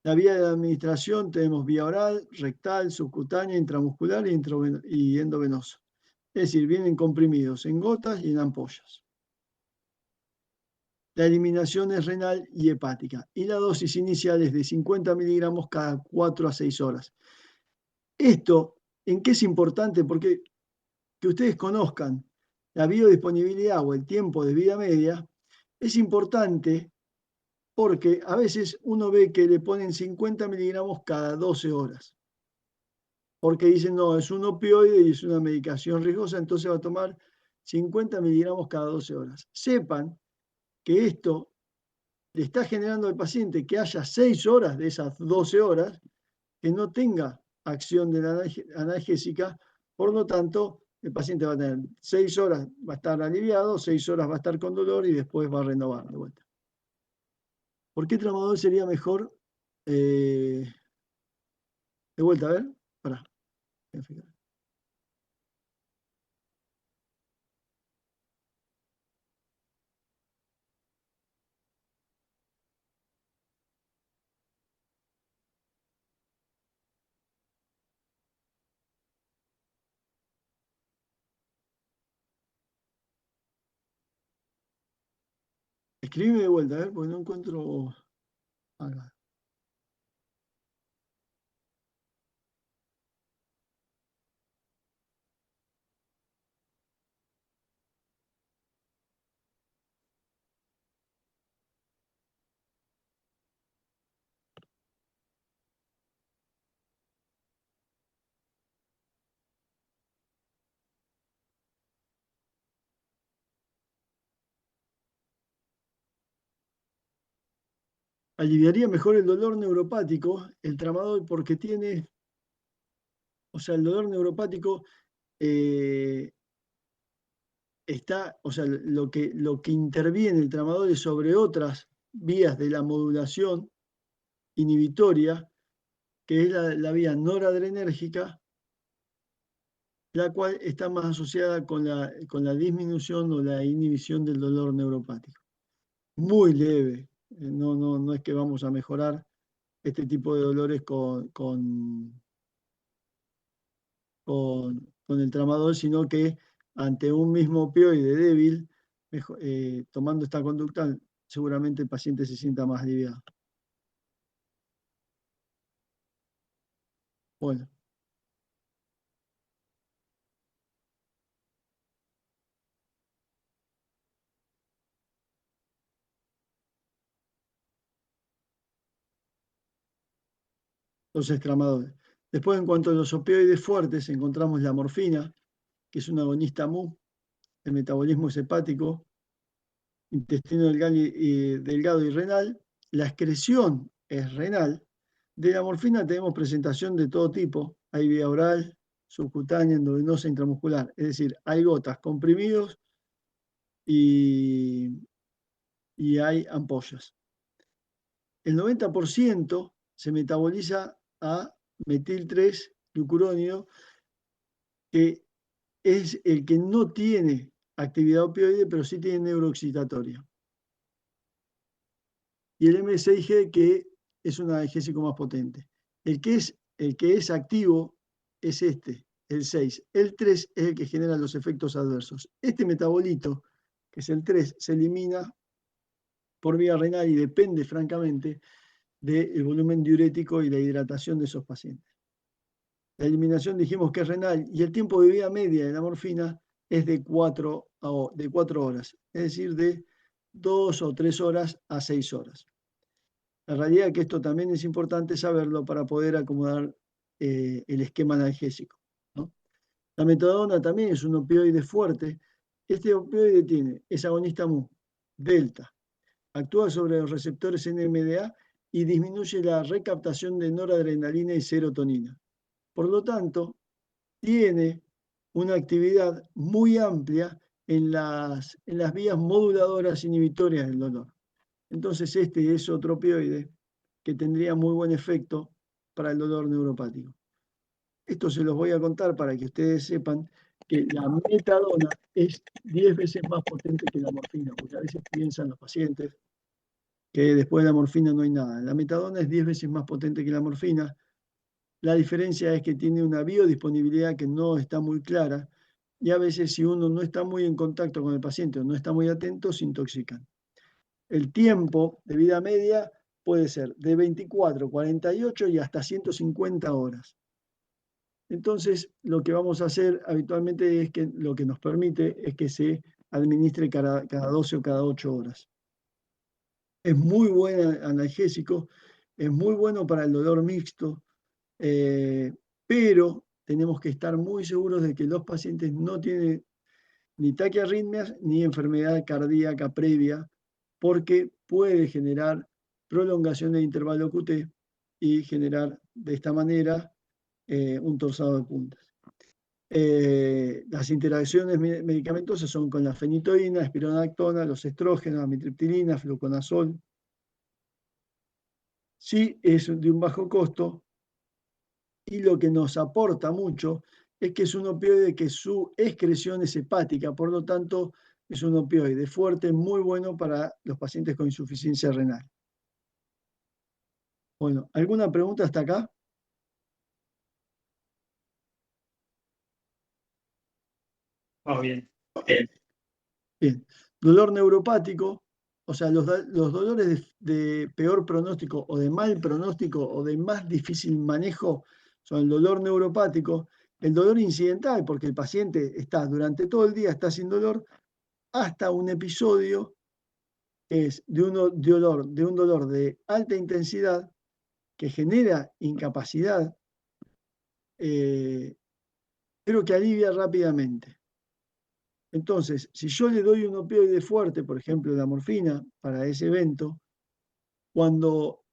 La vía de administración tenemos vía oral, rectal, subcutánea, intramuscular y endovenosa. Es decir, vienen comprimidos en gotas y en ampollas. La eliminación es renal y hepática. Y la dosis inicial es de 50 miligramos cada 4 a 6 horas. Esto, ¿en qué es importante? Porque que ustedes conozcan la biodisponibilidad o el tiempo de vida media es importante porque a veces uno ve que le ponen 50 miligramos cada 12 horas. Porque dicen, no, es un opioide y es una medicación riesgosa, entonces va a tomar 50 miligramos cada 12 horas. Sepan que esto le está generando al paciente que haya 6 horas de esas 12 horas que no tenga acción de la analgésica, por lo tanto, el paciente va a tener 6 horas, va a estar aliviado, 6 horas va a estar con dolor y después va a renovar de vuelta. ¿Por qué tramadol sería mejor? De vuelta, a ver, pará. Escribime de vuelta, a ver, porque no encuentro. Acá. Aliviaría mejor el dolor neuropático, el tramadol, porque tiene, o sea, el dolor neuropático está, o sea, lo que interviene el tramadol es sobre otras vías de la modulación inhibitoria, que es la vía noradrenérgica, la cual está más asociada con la disminución o la inhibición del dolor neuropático. Muy leve, no es que vamos a mejorar este tipo de dolores con el tramadol, sino que ante un mismo opioide débil, tomando esta conducta, seguramente el paciente se sienta más aliviado. Bueno. Los tramadores. Después, en cuanto a los opioides fuertes, encontramos la morfina, que es un agonista mu, el metabolismo es hepático, intestino delgado y renal. La excreción es renal. De la morfina tenemos presentación de todo tipo. Hay vía oral, subcutánea, endovenosa, intramuscular. Es decir, hay gotas, comprimidos y hay ampollas. El 90% se metaboliza a metil-3-glucurónido, que es el que no tiene actividad opioide, pero sí tiene neuroexcitatoria. Y el M6G, que es un analgésico más potente. El que es activo es este, el 6. El 3 es el que genera los efectos adversos. Este metabolito, que es el 3, se elimina por vía renal y depende, francamente, del volumen diurético y la hidratación de esos pacientes. La eliminación dijimos que es renal y el tiempo de vida media de la morfina es de 4 horas, es decir, de 2 o 3 horas a 6 horas. La realidad es que esto también es importante saberlo para poder acomodar el esquema analgésico, ¿no? La metadona también es un opioide fuerte. Este opioide es agonista mu, delta, actúa sobre los receptores NMDA y disminuye la recaptación de noradrenalina y serotonina. Por lo tanto, tiene una actividad muy amplia en las vías moduladoras inhibitorias del dolor. Entonces este es otro opioide que tendría muy buen efecto para el dolor neuropático. Esto se los voy a contar para que ustedes sepan que la metadona es 10 veces más potente que la morfina, porque a veces piensan los pacientes que después de la morfina no hay nada. La metadona es 10 veces más potente que la morfina. La diferencia es que tiene una biodisponibilidad que no está muy clara y a veces si uno no está muy en contacto con el paciente o no está muy atento, se intoxican. El tiempo de vida media puede ser de 24, 48 y hasta 150 horas. Entonces, lo que vamos a hacer habitualmente es que lo que nos permite es que se administre cada 12 o cada 8 horas. Es muy buen analgésico, es muy bueno para el dolor mixto, pero tenemos que estar muy seguros de que los pacientes no tienen ni taquiarritmias ni enfermedad cardíaca previa, porque puede generar prolongación del intervalo QT y generar de esta manera un torsado de puntas. Las interacciones medicamentosas son con la fenitoína, espironolactona, los estrógenos, amitriptilina, fluconazol. Sí, es de un bajo costo y lo que nos aporta mucho es que es un opioide que su excreción es hepática, por lo tanto es un opioide fuerte, muy bueno para los pacientes con insuficiencia renal. Bueno, ¿alguna pregunta hasta acá? Vamos bien. Bien. Dolor neuropático, o sea, los dolores de peor pronóstico o de mal pronóstico o de más difícil manejo son el dolor neuropático, el dolor incidental, porque el paciente está durante todo el día, está sin dolor, hasta un episodio que es de un dolor de alta intensidad que genera incapacidad, pero que alivia rápidamente. Entonces, si yo le doy un opioide fuerte, por ejemplo la morfina, para ese evento, cuando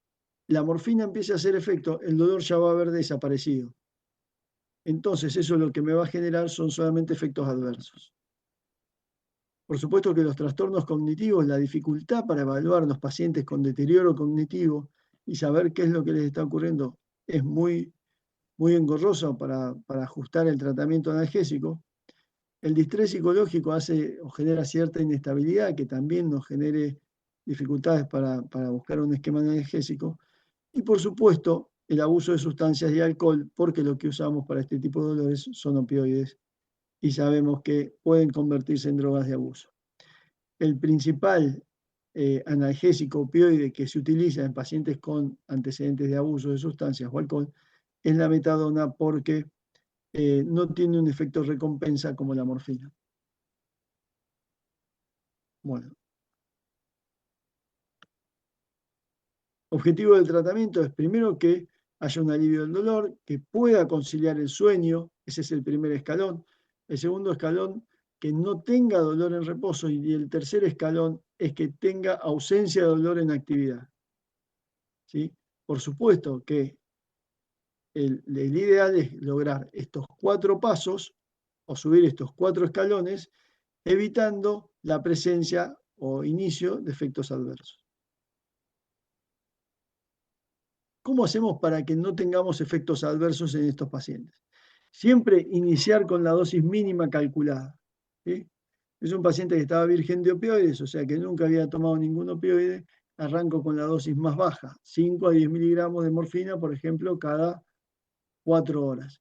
la morfina empiece a hacer efecto, el dolor ya va a haber desaparecido. Entonces, eso lo que me va a generar son solamente efectos adversos. Por supuesto que los trastornos cognitivos, la dificultad para evaluar a los pacientes con deterioro cognitivo y saber qué es lo que les está ocurriendo es muy, muy engorroso para ajustar el tratamiento analgésico. El distrés psicológico hace o genera cierta inestabilidad que también nos genere dificultades para buscar un esquema analgésico. Y por supuesto, el abuso de sustancias y alcohol, porque lo que usamos para este tipo de dolores son opioides y sabemos que pueden convertirse en drogas de abuso. El principal analgésico opioide que se utiliza en pacientes con antecedentes de abuso de sustancias o alcohol es la metadona porque no tiene un efecto recompensa como la morfina. Bueno. Objetivo del tratamiento es primero que haya un alivio del dolor, que pueda conciliar el sueño, ese es el primer escalón. El segundo escalón, que no tenga dolor en reposo, y el tercer escalón es que tenga ausencia de dolor en actividad. ¿Sí? Por supuesto que el ideal es lograr estos 4 pasos o subir estos 4 escalones, evitando la presencia o inicio de efectos adversos. ¿Cómo hacemos para que no tengamos efectos adversos en estos pacientes? Siempre iniciar con la dosis mínima calculada. ¿Sí? Es un paciente que estaba virgen de opioides, o sea que nunca había tomado ningún opioide, arranco con la dosis más baja, 5 a 10 miligramos de morfina, por ejemplo, cada 4 horas.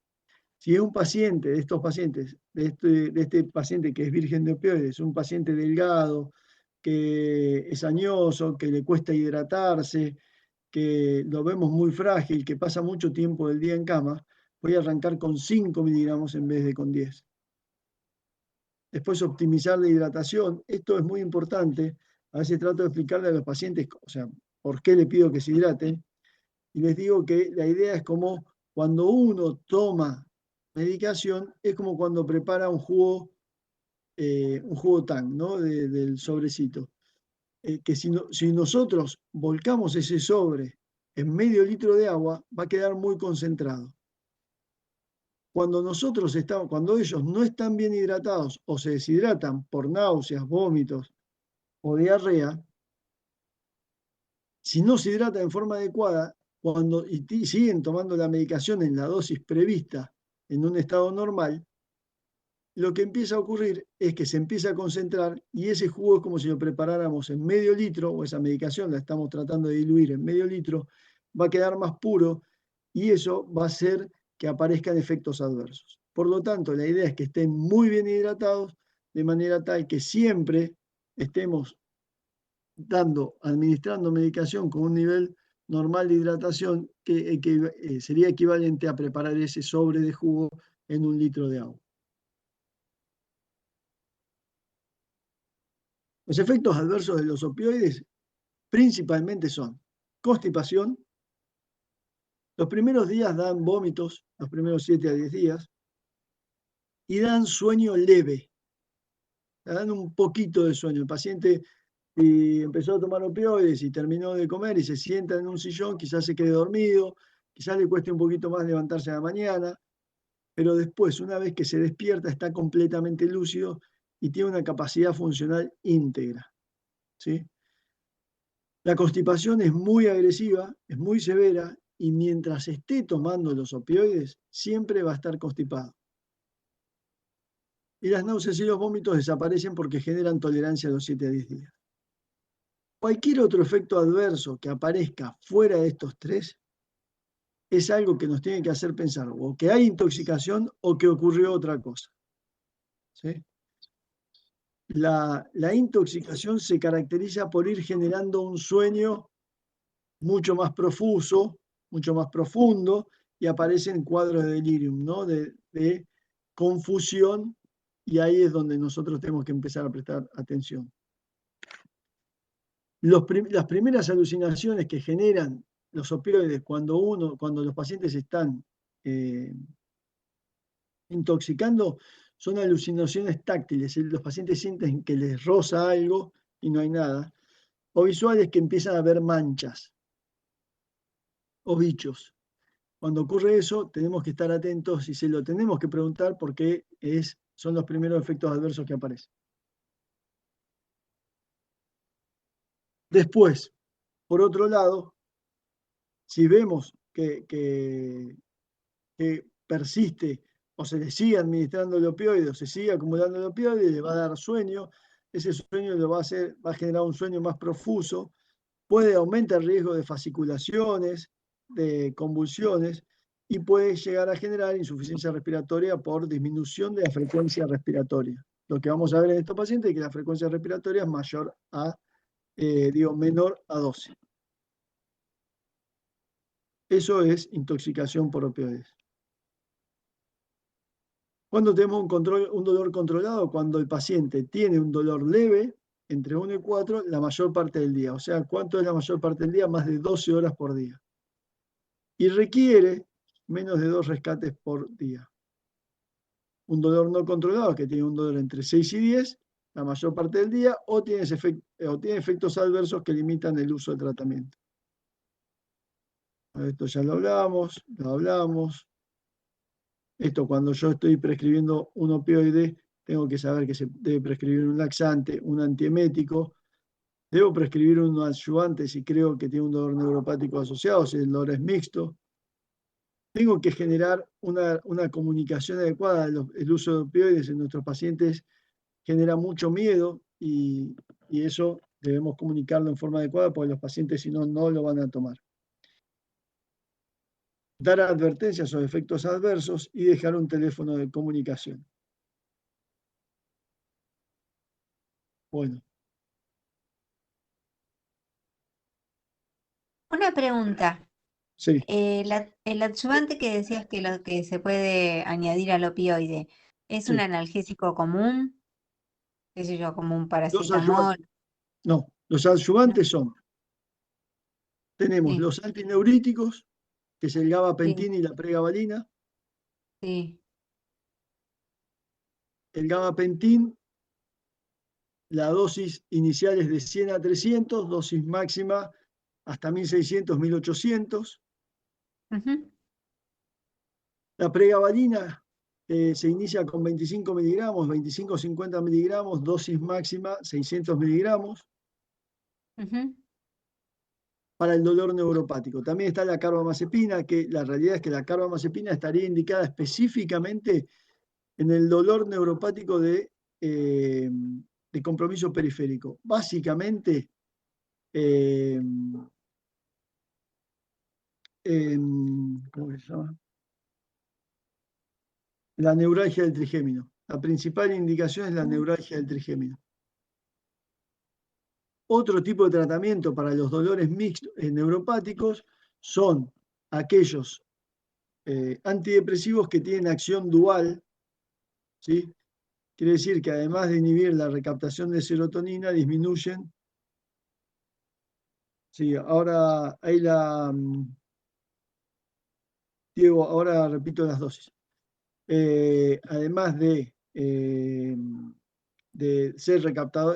Si es un paciente de estos pacientes, de este paciente que es virgen de opioides, un paciente delgado, que es añoso, que le cuesta hidratarse, que lo vemos muy frágil, que pasa mucho tiempo del día en cama, voy a arrancar con 5 miligramos en vez de con 10. Después optimizar la hidratación. Esto es muy importante. A veces trato de explicarle a los pacientes, o sea, por qué le pido que se hidraten. Y les digo que la idea es como cuando uno toma medicación, es como cuando prepara un jugo TAN, ¿no? Del sobrecito. Que si nosotros volcamos ese sobre en medio litro de agua, va a quedar muy concentrado. cuando ellos no están bien hidratados o se deshidratan por náuseas, vómitos o diarrea, si no se hidratan en forma adecuada y siguen tomando la medicación en la dosis prevista en un estado normal, lo que empieza a ocurrir es que se empieza a concentrar y ese jugo es como si lo preparáramos en medio litro, o esa medicación la estamos tratando de diluir en medio litro, va a quedar más puro y eso va a hacer que aparezcan efectos adversos. Por lo tanto, la idea es que estén muy bien hidratados de manera tal que siempre estemos administrando medicación con un nivel normal de hidratación que sería equivalente a preparar ese sobre de jugo en un litro de agua. Los efectos adversos de los opioides principalmente son constipación. Los primeros días dan vómitos, los primeros 7 a 10 días, y dan sueño leve. Dan un poquito de sueño. El paciente empezó a tomar opioides y terminó de comer y se sienta en un sillón, quizás se quede dormido, quizás le cueste un poquito más levantarse a la mañana, pero después, una vez que se despierta, está completamente lúcido y tiene una capacidad funcional íntegra. ¿Sí? La constipación es muy agresiva, es muy severa, y mientras esté tomando los opioides, siempre va a estar constipado. Y las náuseas y los vómitos desaparecen porque generan tolerancia a los 7 a 10 días. Cualquier otro efecto adverso que aparezca fuera de estos tres es algo que nos tiene que hacer pensar o que hay intoxicación o que ocurrió otra cosa. ¿Sí? La intoxicación se caracteriza por ir generando un sueño mucho más profuso, mucho más profundo, y aparecen cuadros de delirium, ¿no? de confusión, y ahí es donde nosotros tenemos que empezar a prestar atención. Las primeras alucinaciones que generan los opioides cuando los pacientes están intoxicando son alucinaciones táctiles. Los pacientes sienten que les roza algo y no hay nada. O visuales, que empiezan a ver manchas o bichos. Cuando ocurre eso, tenemos que estar atentos y se lo tenemos que preguntar porque son los primeros efectos adversos que aparecen. Después, por otro lado, si vemos que persiste o se le sigue administrando el opioide o se sigue acumulando el opioide, le va a dar sueño, ese sueño va a generar un sueño más profuso, puede aumentar el riesgo de fasciculaciones, de convulsiones, y puede llegar a generar insuficiencia respiratoria por disminución de la frecuencia respiratoria. Lo que vamos a ver en estos pacientes es que la frecuencia respiratoria es menor a 12. Eso es intoxicación por opioides. Cuando tenemos un dolor controlado, cuando el paciente tiene un dolor leve, entre 1 y 4, la mayor parte del día. O sea, ¿cuánto es la mayor parte del día? Más de 12 horas por día. Y requiere menos de 2 rescates por día. Un dolor no controlado, que tiene un dolor entre 6 y 10, la mayor parte del día, o tiene efectos adversos que limitan el uso del tratamiento. Esto ya lo hablamos. Esto, cuando yo estoy prescribiendo un opioide, tengo que saber que se debe prescribir un laxante, un antiemético. Debo prescribir un adyuvante si creo que tiene un dolor neuropático asociado, si el dolor es mixto. Tengo que generar una comunicación adecuada. El uso de opioides en nuestros pacientes genera mucho miedo y eso debemos comunicarlo en forma adecuada porque los pacientes, si no, no lo van a tomar. Dar advertencias sobre efectos adversos y dejar un teléfono de comunicación. Bueno. Una pregunta. Sí. El adyuvante que decías que lo que se puede añadir al opioide, ¿es un Sí. analgésico común? ¿Qué sé yo, como un Los paracetamol? los adyuvantes son, tenemos Sí, los antineuríticos, que es el sí, gabapentin y la pregabalina. sí. El gabapentin, la dosis inicial es de 100 a 300, dosis máxima hasta 1600, 1800. Ujú. La pregabalina se inicia con 25 miligramos, 25-50 miligramos, dosis máxima 600 miligramos Ujú. para el dolor neuropático. También está la carbamazepina, que la realidad es que la carbamazepina estaría indicada específicamente en el dolor neuropático de compromiso periférico. Básicamente, ¿cómo se llama? La neuralgia del trigémino. La principal indicación es la neuralgia del trigémino. Otro tipo de tratamiento para los dolores mixtos neuropáticos son aquellos antidepresivos que tienen acción dual, ¿sí? Quiere decir que además de inhibir la recaptación de serotonina, disminuyen. Sí, ahora hay Diego, ahora repito las dosis. Además de ser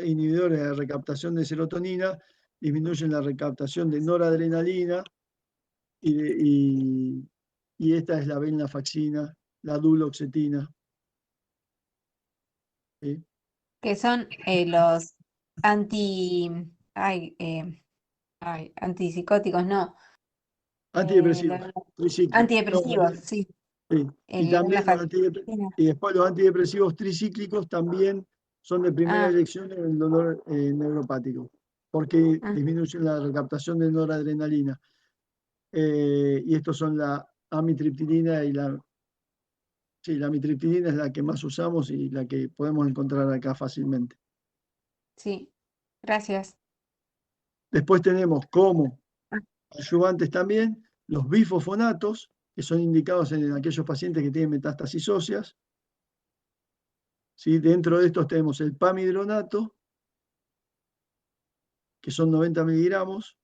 inhibidores de la recaptación de serotonina, disminuyen la recaptación de noradrenalina y esta es la venlafaxina, la duloxetina. ¿Sí? Que son los anti... antipsicóticos, no. Antidepresivos, Los tricíclicos. antidepresivos, sí. Sí. Y La también venlafaxina. y después los antidepresivos tricíclicos también son de primera Ah, elección en el dolor neuropático, porque ah, disminuyen la recaptación de noradrenalina. Y estos son la amitriptilina y sí, la amitriptilina es la que más usamos y la que podemos encontrar acá fácilmente. sí. Gracias. Después tenemos como Ah, ayudantes también los bifosfonatos, que son indicados en aquellos pacientes que tienen metástasis óseas. ¿Sí? Dentro de estos tenemos el pamidronato, que son 90 miligramos,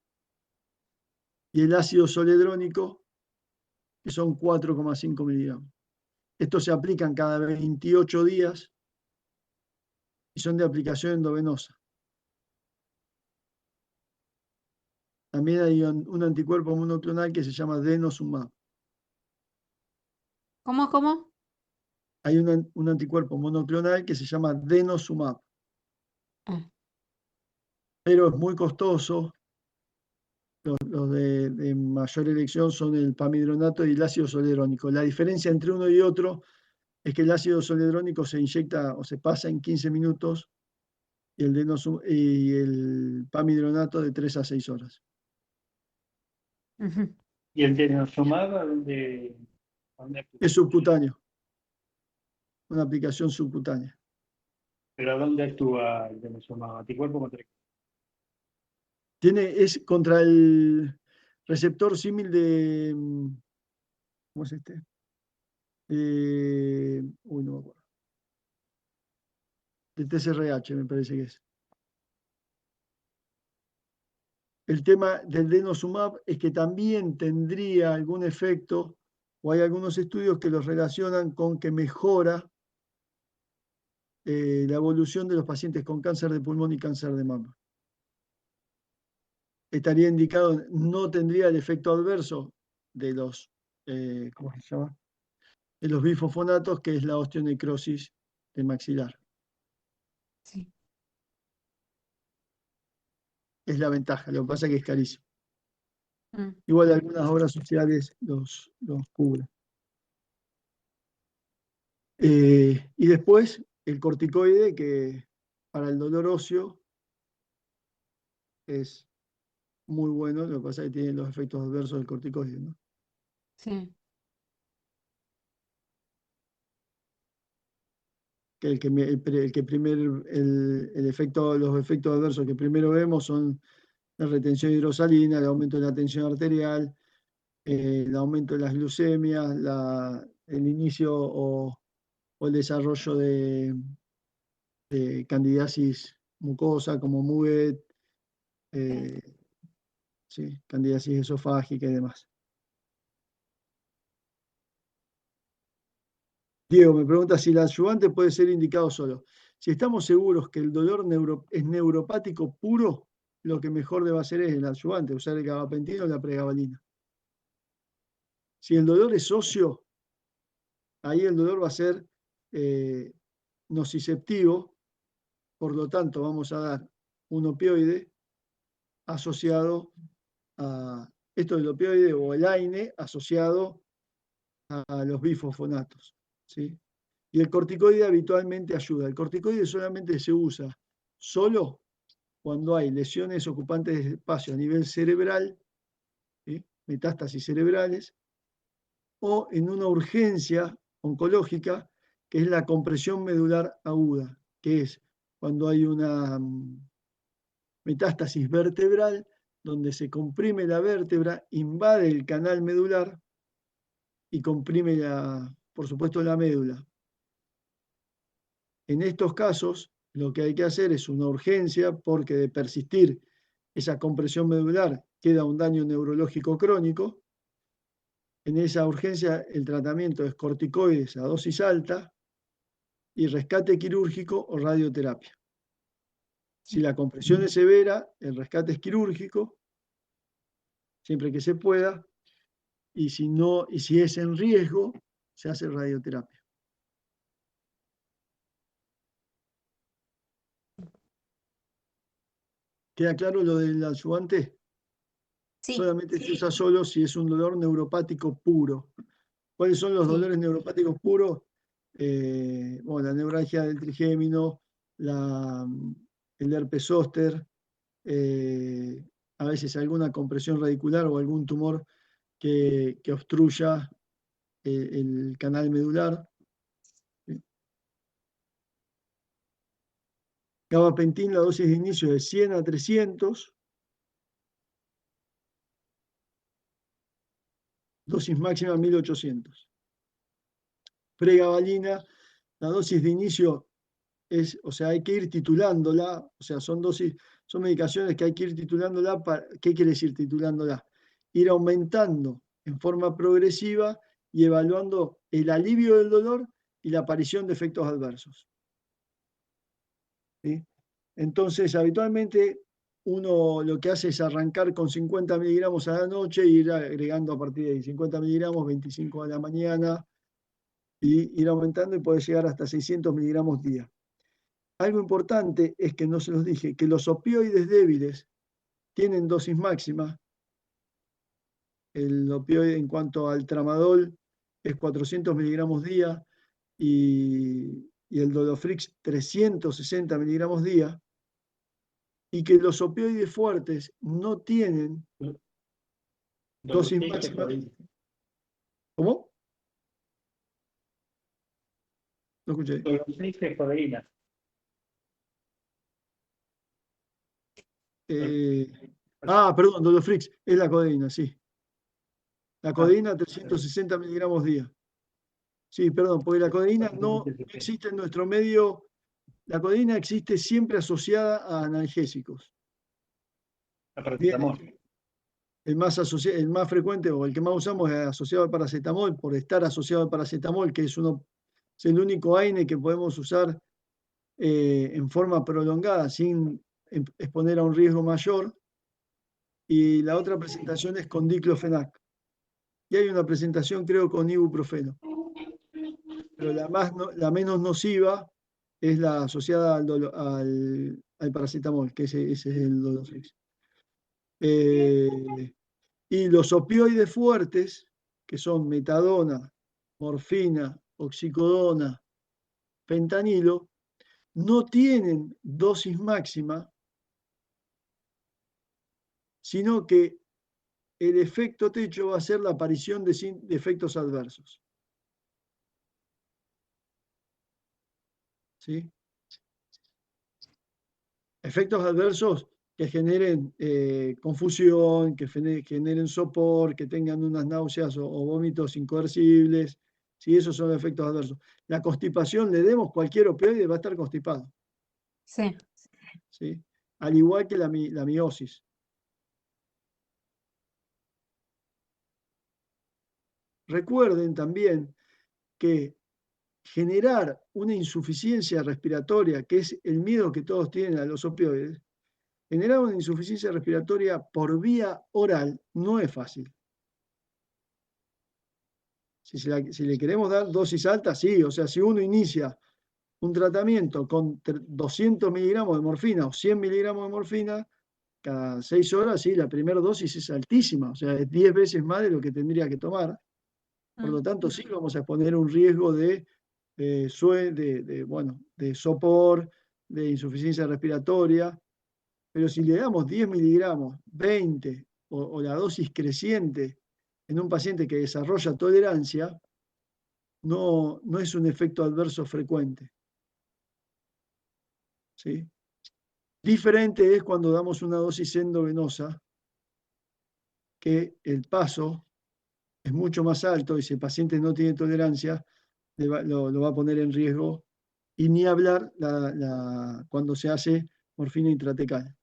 y el ácido zoledrónico, que son 4,5 miligramos. Estos se aplican cada 28 días y son de aplicación endovenosa. También hay un anticuerpo monoclonal que se llama denosumab. ¿Cómo? Hay un anticuerpo monoclonal que se llama denosumab, Ah, pero es muy costoso. Los de mayor elección son el pamidronato y el ácido zoledrónico. La diferencia entre uno y otro es que el ácido zoledrónico se inyecta o se pasa en 15 minutos y el pamidronato de 3 a 6 horas. ujú. ¿Y el denosumab dónde Es subcutáneo, una aplicación subcutánea. ¿Pero dónde actúa el denosumab? ¿Anticuerpo contra qué? Es contra el receptor símil de, ¿cómo es este? Uy, no me acuerdo. De TSRH me parece que es. El tema del denosumab es que también tendría algún efecto, o hay algunos estudios que los relacionan con que mejora la evolución de los pacientes con cáncer de pulmón y cáncer de mama. Estaría indicado, no tendría el efecto adverso de los, ¿cómo se llama? De los bifosfonatos, que es la osteonecrosis de maxilar. Sí. Es la ventaja, lo que pasa es que es carísimo. Mm, Igual algunas obras sociales los cubren. Y después el corticoide, que para el dolor óseo es muy bueno, lo que pasa es que tiene los efectos adversos del corticoide, ¿no? sí. Que el efecto, los efectos adversos que primero vemos son la retención de hidrosalina, el aumento de la tensión arterial, el aumento de las glucemias, el inicio o el desarrollo de candidiasis mucosa como MUGET, sí, candidiasis esofágica y demás. Diego me pregunta si el adyuvante puede ser indicado solo. Si estamos seguros que el dolor es neuropático puro, lo que mejor debe hacer es el adyuvante, usar el gabapentina o la pregabalina. Si el dolor es óseo, ahí el dolor va a ser nociceptivo, por lo tanto vamos a dar un opioide asociado a esto del opioide o el AINE asociado a los bifosfonatos, ¿sí? Y el corticoide habitualmente ayuda. El corticoide solamente se usa solo cuando hay lesiones ocupantes de espacio a nivel cerebral, ¿sí? Metástasis cerebrales, o en una urgencia oncológica, que es la compresión medular aguda, que es cuando hay una metástasis vertebral, donde se comprime la vértebra, invade el canal medular y comprime, por supuesto, la médula. En estos casos, lo que hay que hacer es una urgencia, porque de persistir esa compresión medular queda un daño neurológico crónico. En esa urgencia el tratamiento es corticoides a dosis alta y rescate quirúrgico o radioterapia. Si la compresión es severa, el rescate es quirúrgico, siempre que se pueda, y si es en riesgo, se hace radioterapia. ¿Queda claro lo del adyuvante? Sí, Solamente se usa solo si es un dolor neuropático puro. ¿Cuáles son los sí. dolores neuropáticos puros? Bueno, la neuralgia del trigémino, el herpes zóster, a veces alguna compresión radicular o algún tumor que obstruya el canal medular. Gabapentin, la dosis de inicio de 100 a 300, dosis máxima 1800. Pregabalina, la dosis de inicio es, o sea, hay que ir titulándola, o sea, son medicaciones que hay que ir titulándola. ¿Qué quiere decir titulándola? Ir aumentando en forma progresiva y evaluando el alivio del dolor y la aparición de efectos adversos. ¿Sí? Entonces, habitualmente uno lo que hace es arrancar con 50 miligramos a la noche e ir agregando a partir de ahí, 50 miligramos, 25 a la mañana, y ir aumentando, y puede llegar hasta 600 miligramos día. Algo importante es que no se los dije, que los opioides débiles tienen dosis máxima. El opioide en cuanto al tramadol es 400 miligramos día y el Doloflix 360 miligramos día, y que los opioides fuertes no tienen dosis máxima. ¿Cómo? No escuché. Doloflix es codeína. Perdón, Doloflix, es la codeína, sí. La codeína 360 miligramos día. Sí, perdón, porque la codeína no existe en nuestro medio. La codeína existe siempre asociada a analgésicos. El más frecuente o el que más usamos es asociado al paracetamol, por estar asociado al paracetamol, que es el único AINE que podemos usar en forma prolongada, sin exponer a un riesgo mayor. Y la otra presentación es con diclofenac. Y hay una presentación, creo, con ibuprofeno. Pero la menos nociva es la asociada al paracetamol, que ese es el Doloflix. Y los opioides fuertes, que son metadona, morfina, oxicodona, fentanilo, no tienen dosis máxima, sino que el efecto techo va a ser la aparición de efectos adversos. ¿Sí? Efectos adversos que generen confusión, que generen sopor, que tengan unas náuseas o vómitos incoercibles. ¿Sí? Esos son efectos adversos. La constipación, le demos cualquier opioide, va a estar constipado. Sí. ¿Sí? Al igual que la miosis. Recuerden también que generar una insuficiencia respiratoria, que es el miedo que todos tienen a los opioides, generar una insuficiencia respiratoria por vía oral no es fácil. Si le queremos dar dosis alta, sí. O sea, si uno inicia un tratamiento con 200 miligramos de morfina o 100 miligramos de morfina, cada 6 horas, sí, la primera dosis es altísima. O sea, es 10 veces más de lo que tendría que tomar. Por lo tanto, sí vamos a exponer un riesgo de sopor, de insuficiencia respiratoria, pero si le damos 10 miligramos, 20 o la dosis creciente en un paciente que desarrolla tolerancia, no es un efecto adverso frecuente. ¿Sí? Diferente es cuando damos una dosis endovenosa, que el paso es mucho más alto y si el paciente no tiene tolerancia, lo va a poner en riesgo. Y ni hablar cuando se hace morfina intratecal.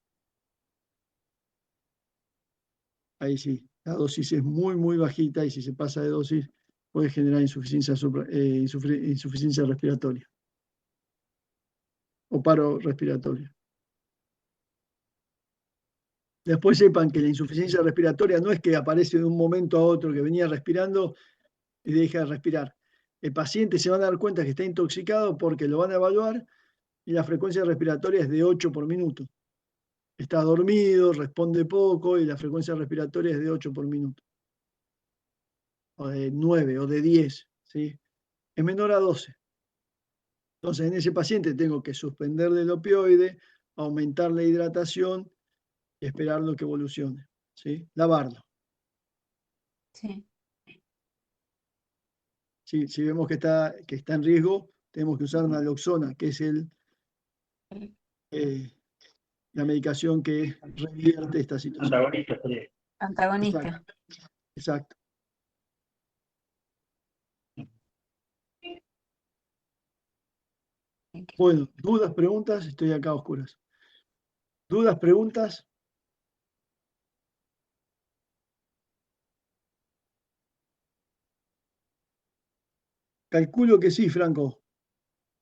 Ahí sí, la dosis es muy, muy bajita y si se pasa de dosis puede generar insuficiencia respiratoria o paro respiratorio. Después sepan que la insuficiencia respiratoria no es que aparece de un momento a otro, que venía respirando y deja de respirar. El paciente se va a dar cuenta que está intoxicado porque lo van a evaluar y la frecuencia respiratoria es de 8 por minuto. Está dormido, responde poco y la frecuencia respiratoria es de 8 por minuto. O de 9 o de 10, ¿sí? Es menor a 12. Entonces, en ese paciente tengo que suspenderle el opioide, aumentar la hidratación y esperarlo que evolucione, ¿sí? Lavarlo. Sí. ¿Sí? Si vemos que está en riesgo, tenemos que usar naloxona, que es la medicación que revierte esta situación. Antagonista sería. Antagonista. Exacto. Exacto. Bueno, dudas, preguntas, estoy acá a oscuras. ¿Dudas, preguntas? Calculo que sí, Franco.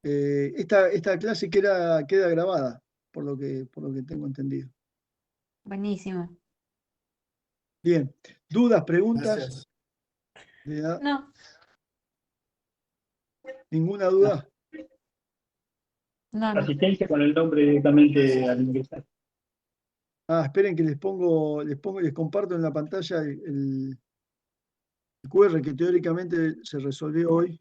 Esta clase queda grabada, por lo que tengo entendido. Buenísimo. Bien. ¿Dudas, preguntas? Gracias. No, ¿Ninguna duda? no, no. Asistencia con el nombre directamente al ingresar. Esperen que les comparto en la pantalla el QR que teóricamente se resolvió hoy.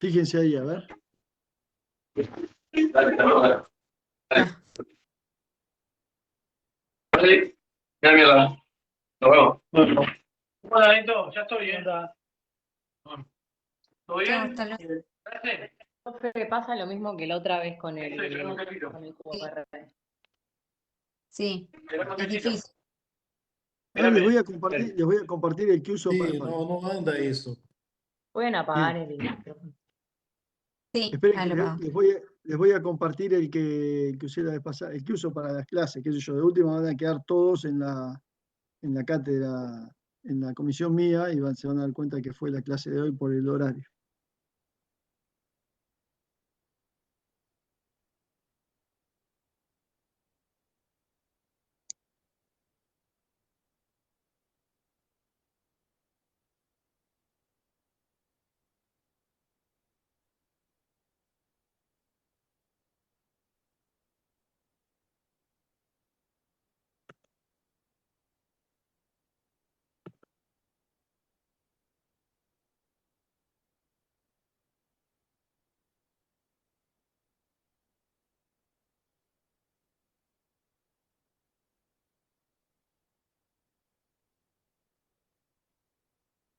Fíjense ahí, a ver. Dale. Vale, ya mierda. Nos vemos. Bueno, Anito, ya estoy bien. ¿Todo bien? Hasta luego. Gracias. Profe, pasa lo mismo que la otra vez con Sí, yo no me miro. con el QR. Sí, es difícil. Ahora les voy a compartir el que uso para. Sí, no anda eso. Pueden apagar el micrófono. Sí, Esperen ahí que lo pago. les voy a compartir el que usé la vez pasada, el que uso para las clases, qué sé yo. De última van a quedar todos en la cátedra, en la comisión mía, y se van a dar cuenta que fue la clase de hoy por el horario.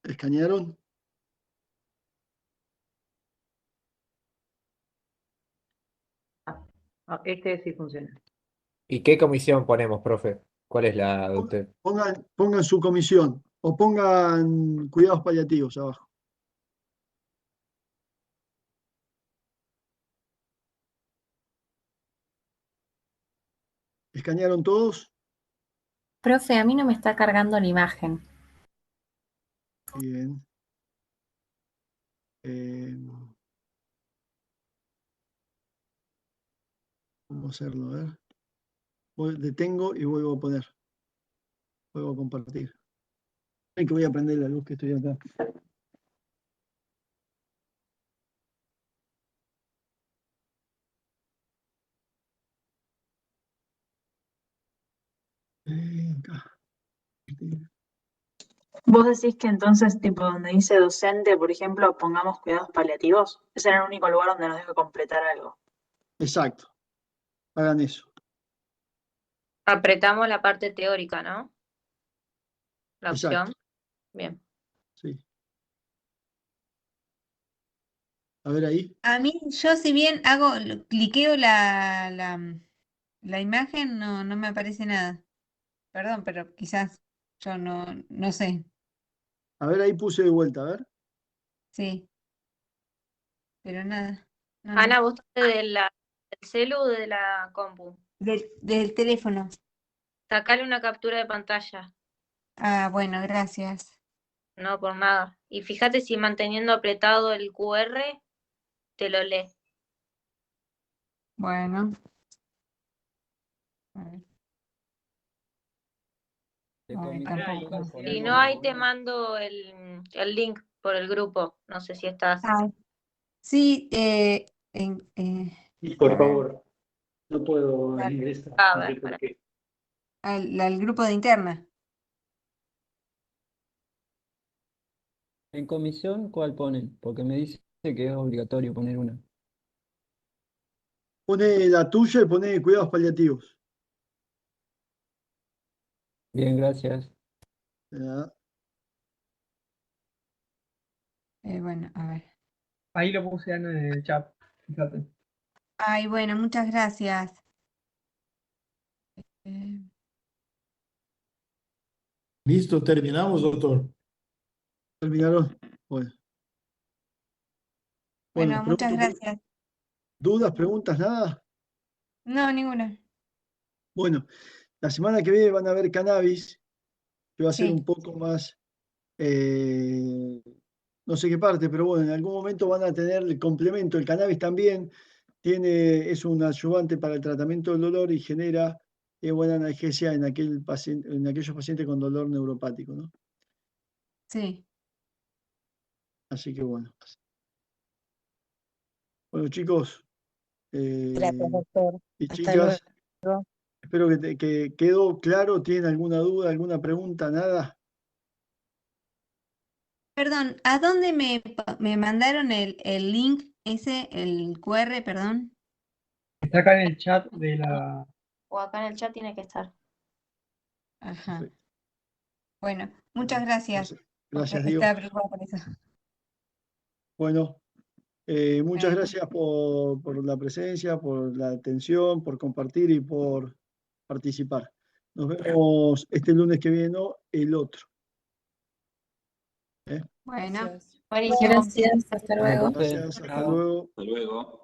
¿Escanearon? Este sí funciona. ¿Y qué comisión ponemos, profe? ¿Cuál es la de usted? Pongan su comisión o pongan cuidados paliativos abajo. ¿Escanearon todos? Profe, a mí no me está cargando la imagen. Bien. Vamos a hacerlo, a ver. Detengo y vuelvo a poner. Vuelvo a compartir. Ay, que voy a prender la luz que estoy acá. Acá. Vos decís que entonces, tipo, donde dice docente, por ejemplo, pongamos cuidados paliativos. Ese era el único lugar donde nos deja completar algo. Exacto. Hagan eso. Apretamos la parte teórica, ¿no? La opción. Exacto. Bien. Sí. A ver ahí. A mí, yo si bien cliqueo la imagen, no me aparece nada. Perdón, pero quizás yo no sé. A ver ahí puse de vuelta, a ver. Sí, pero nada. No, Ana, no. ¿vos estás del celu o de la compu? Del teléfono. Sacale una captura de pantalla. Ah, bueno, gracias. No, por nada. Y fíjate si manteniendo apretado el QR te lo lee. Bueno. A ver. Ay, tampoco. Si no, ahí te mando el link por el grupo. No sé si estás. Ay, sí, Por favor, no puedo Dale. ingresar. A No sé ver, por para. qué. al grupo de interna. En comisión, ¿cuál ponen? Porque me dice que es obligatorio poner una. Pone la tuya y pone cuidados paliativos. Bien, gracias. Ya. Bueno, a ver. Ahí lo puse Ana en el chat. Fíjate. Ay, bueno, muchas gracias. Listo, terminamos, doctor. ¿Terminaron? Bueno. Bueno, muchas pregunto, gracias. ¿dudas, preguntas, nada? No, ninguna. Bueno, la semana que viene van a ver cannabis, que va a ser Sí. un poco más, no sé qué parte, pero bueno, en algún momento van a tener el complemento. El cannabis también es un ayudante para el tratamiento del dolor y genera buena analgesia en aquellos pacientes con dolor neuropático, ¿no? Sí. Así que bueno. Bueno, chicos Gracias, doctor. y Hasta chicas, luego. espero que quedó claro. ¿Tienen alguna duda, alguna pregunta? ¿Nada? Perdón, ¿a dónde me mandaron el link ese, el QR, perdón? Está acá en el chat de la. O acá en el chat tiene que estar. Ajá. Perfecto. Bueno, muchas gracias. Gracias, Diego. Estaba preocupada por eso. Bueno, muchas Bueno. gracias por la presencia, por la atención, por compartir y por participar. Nos vemos este lunes que viene, no, el otro. Bueno, Buenísimo. Gracias, hasta luego. Gracias, hasta luego. Hasta luego.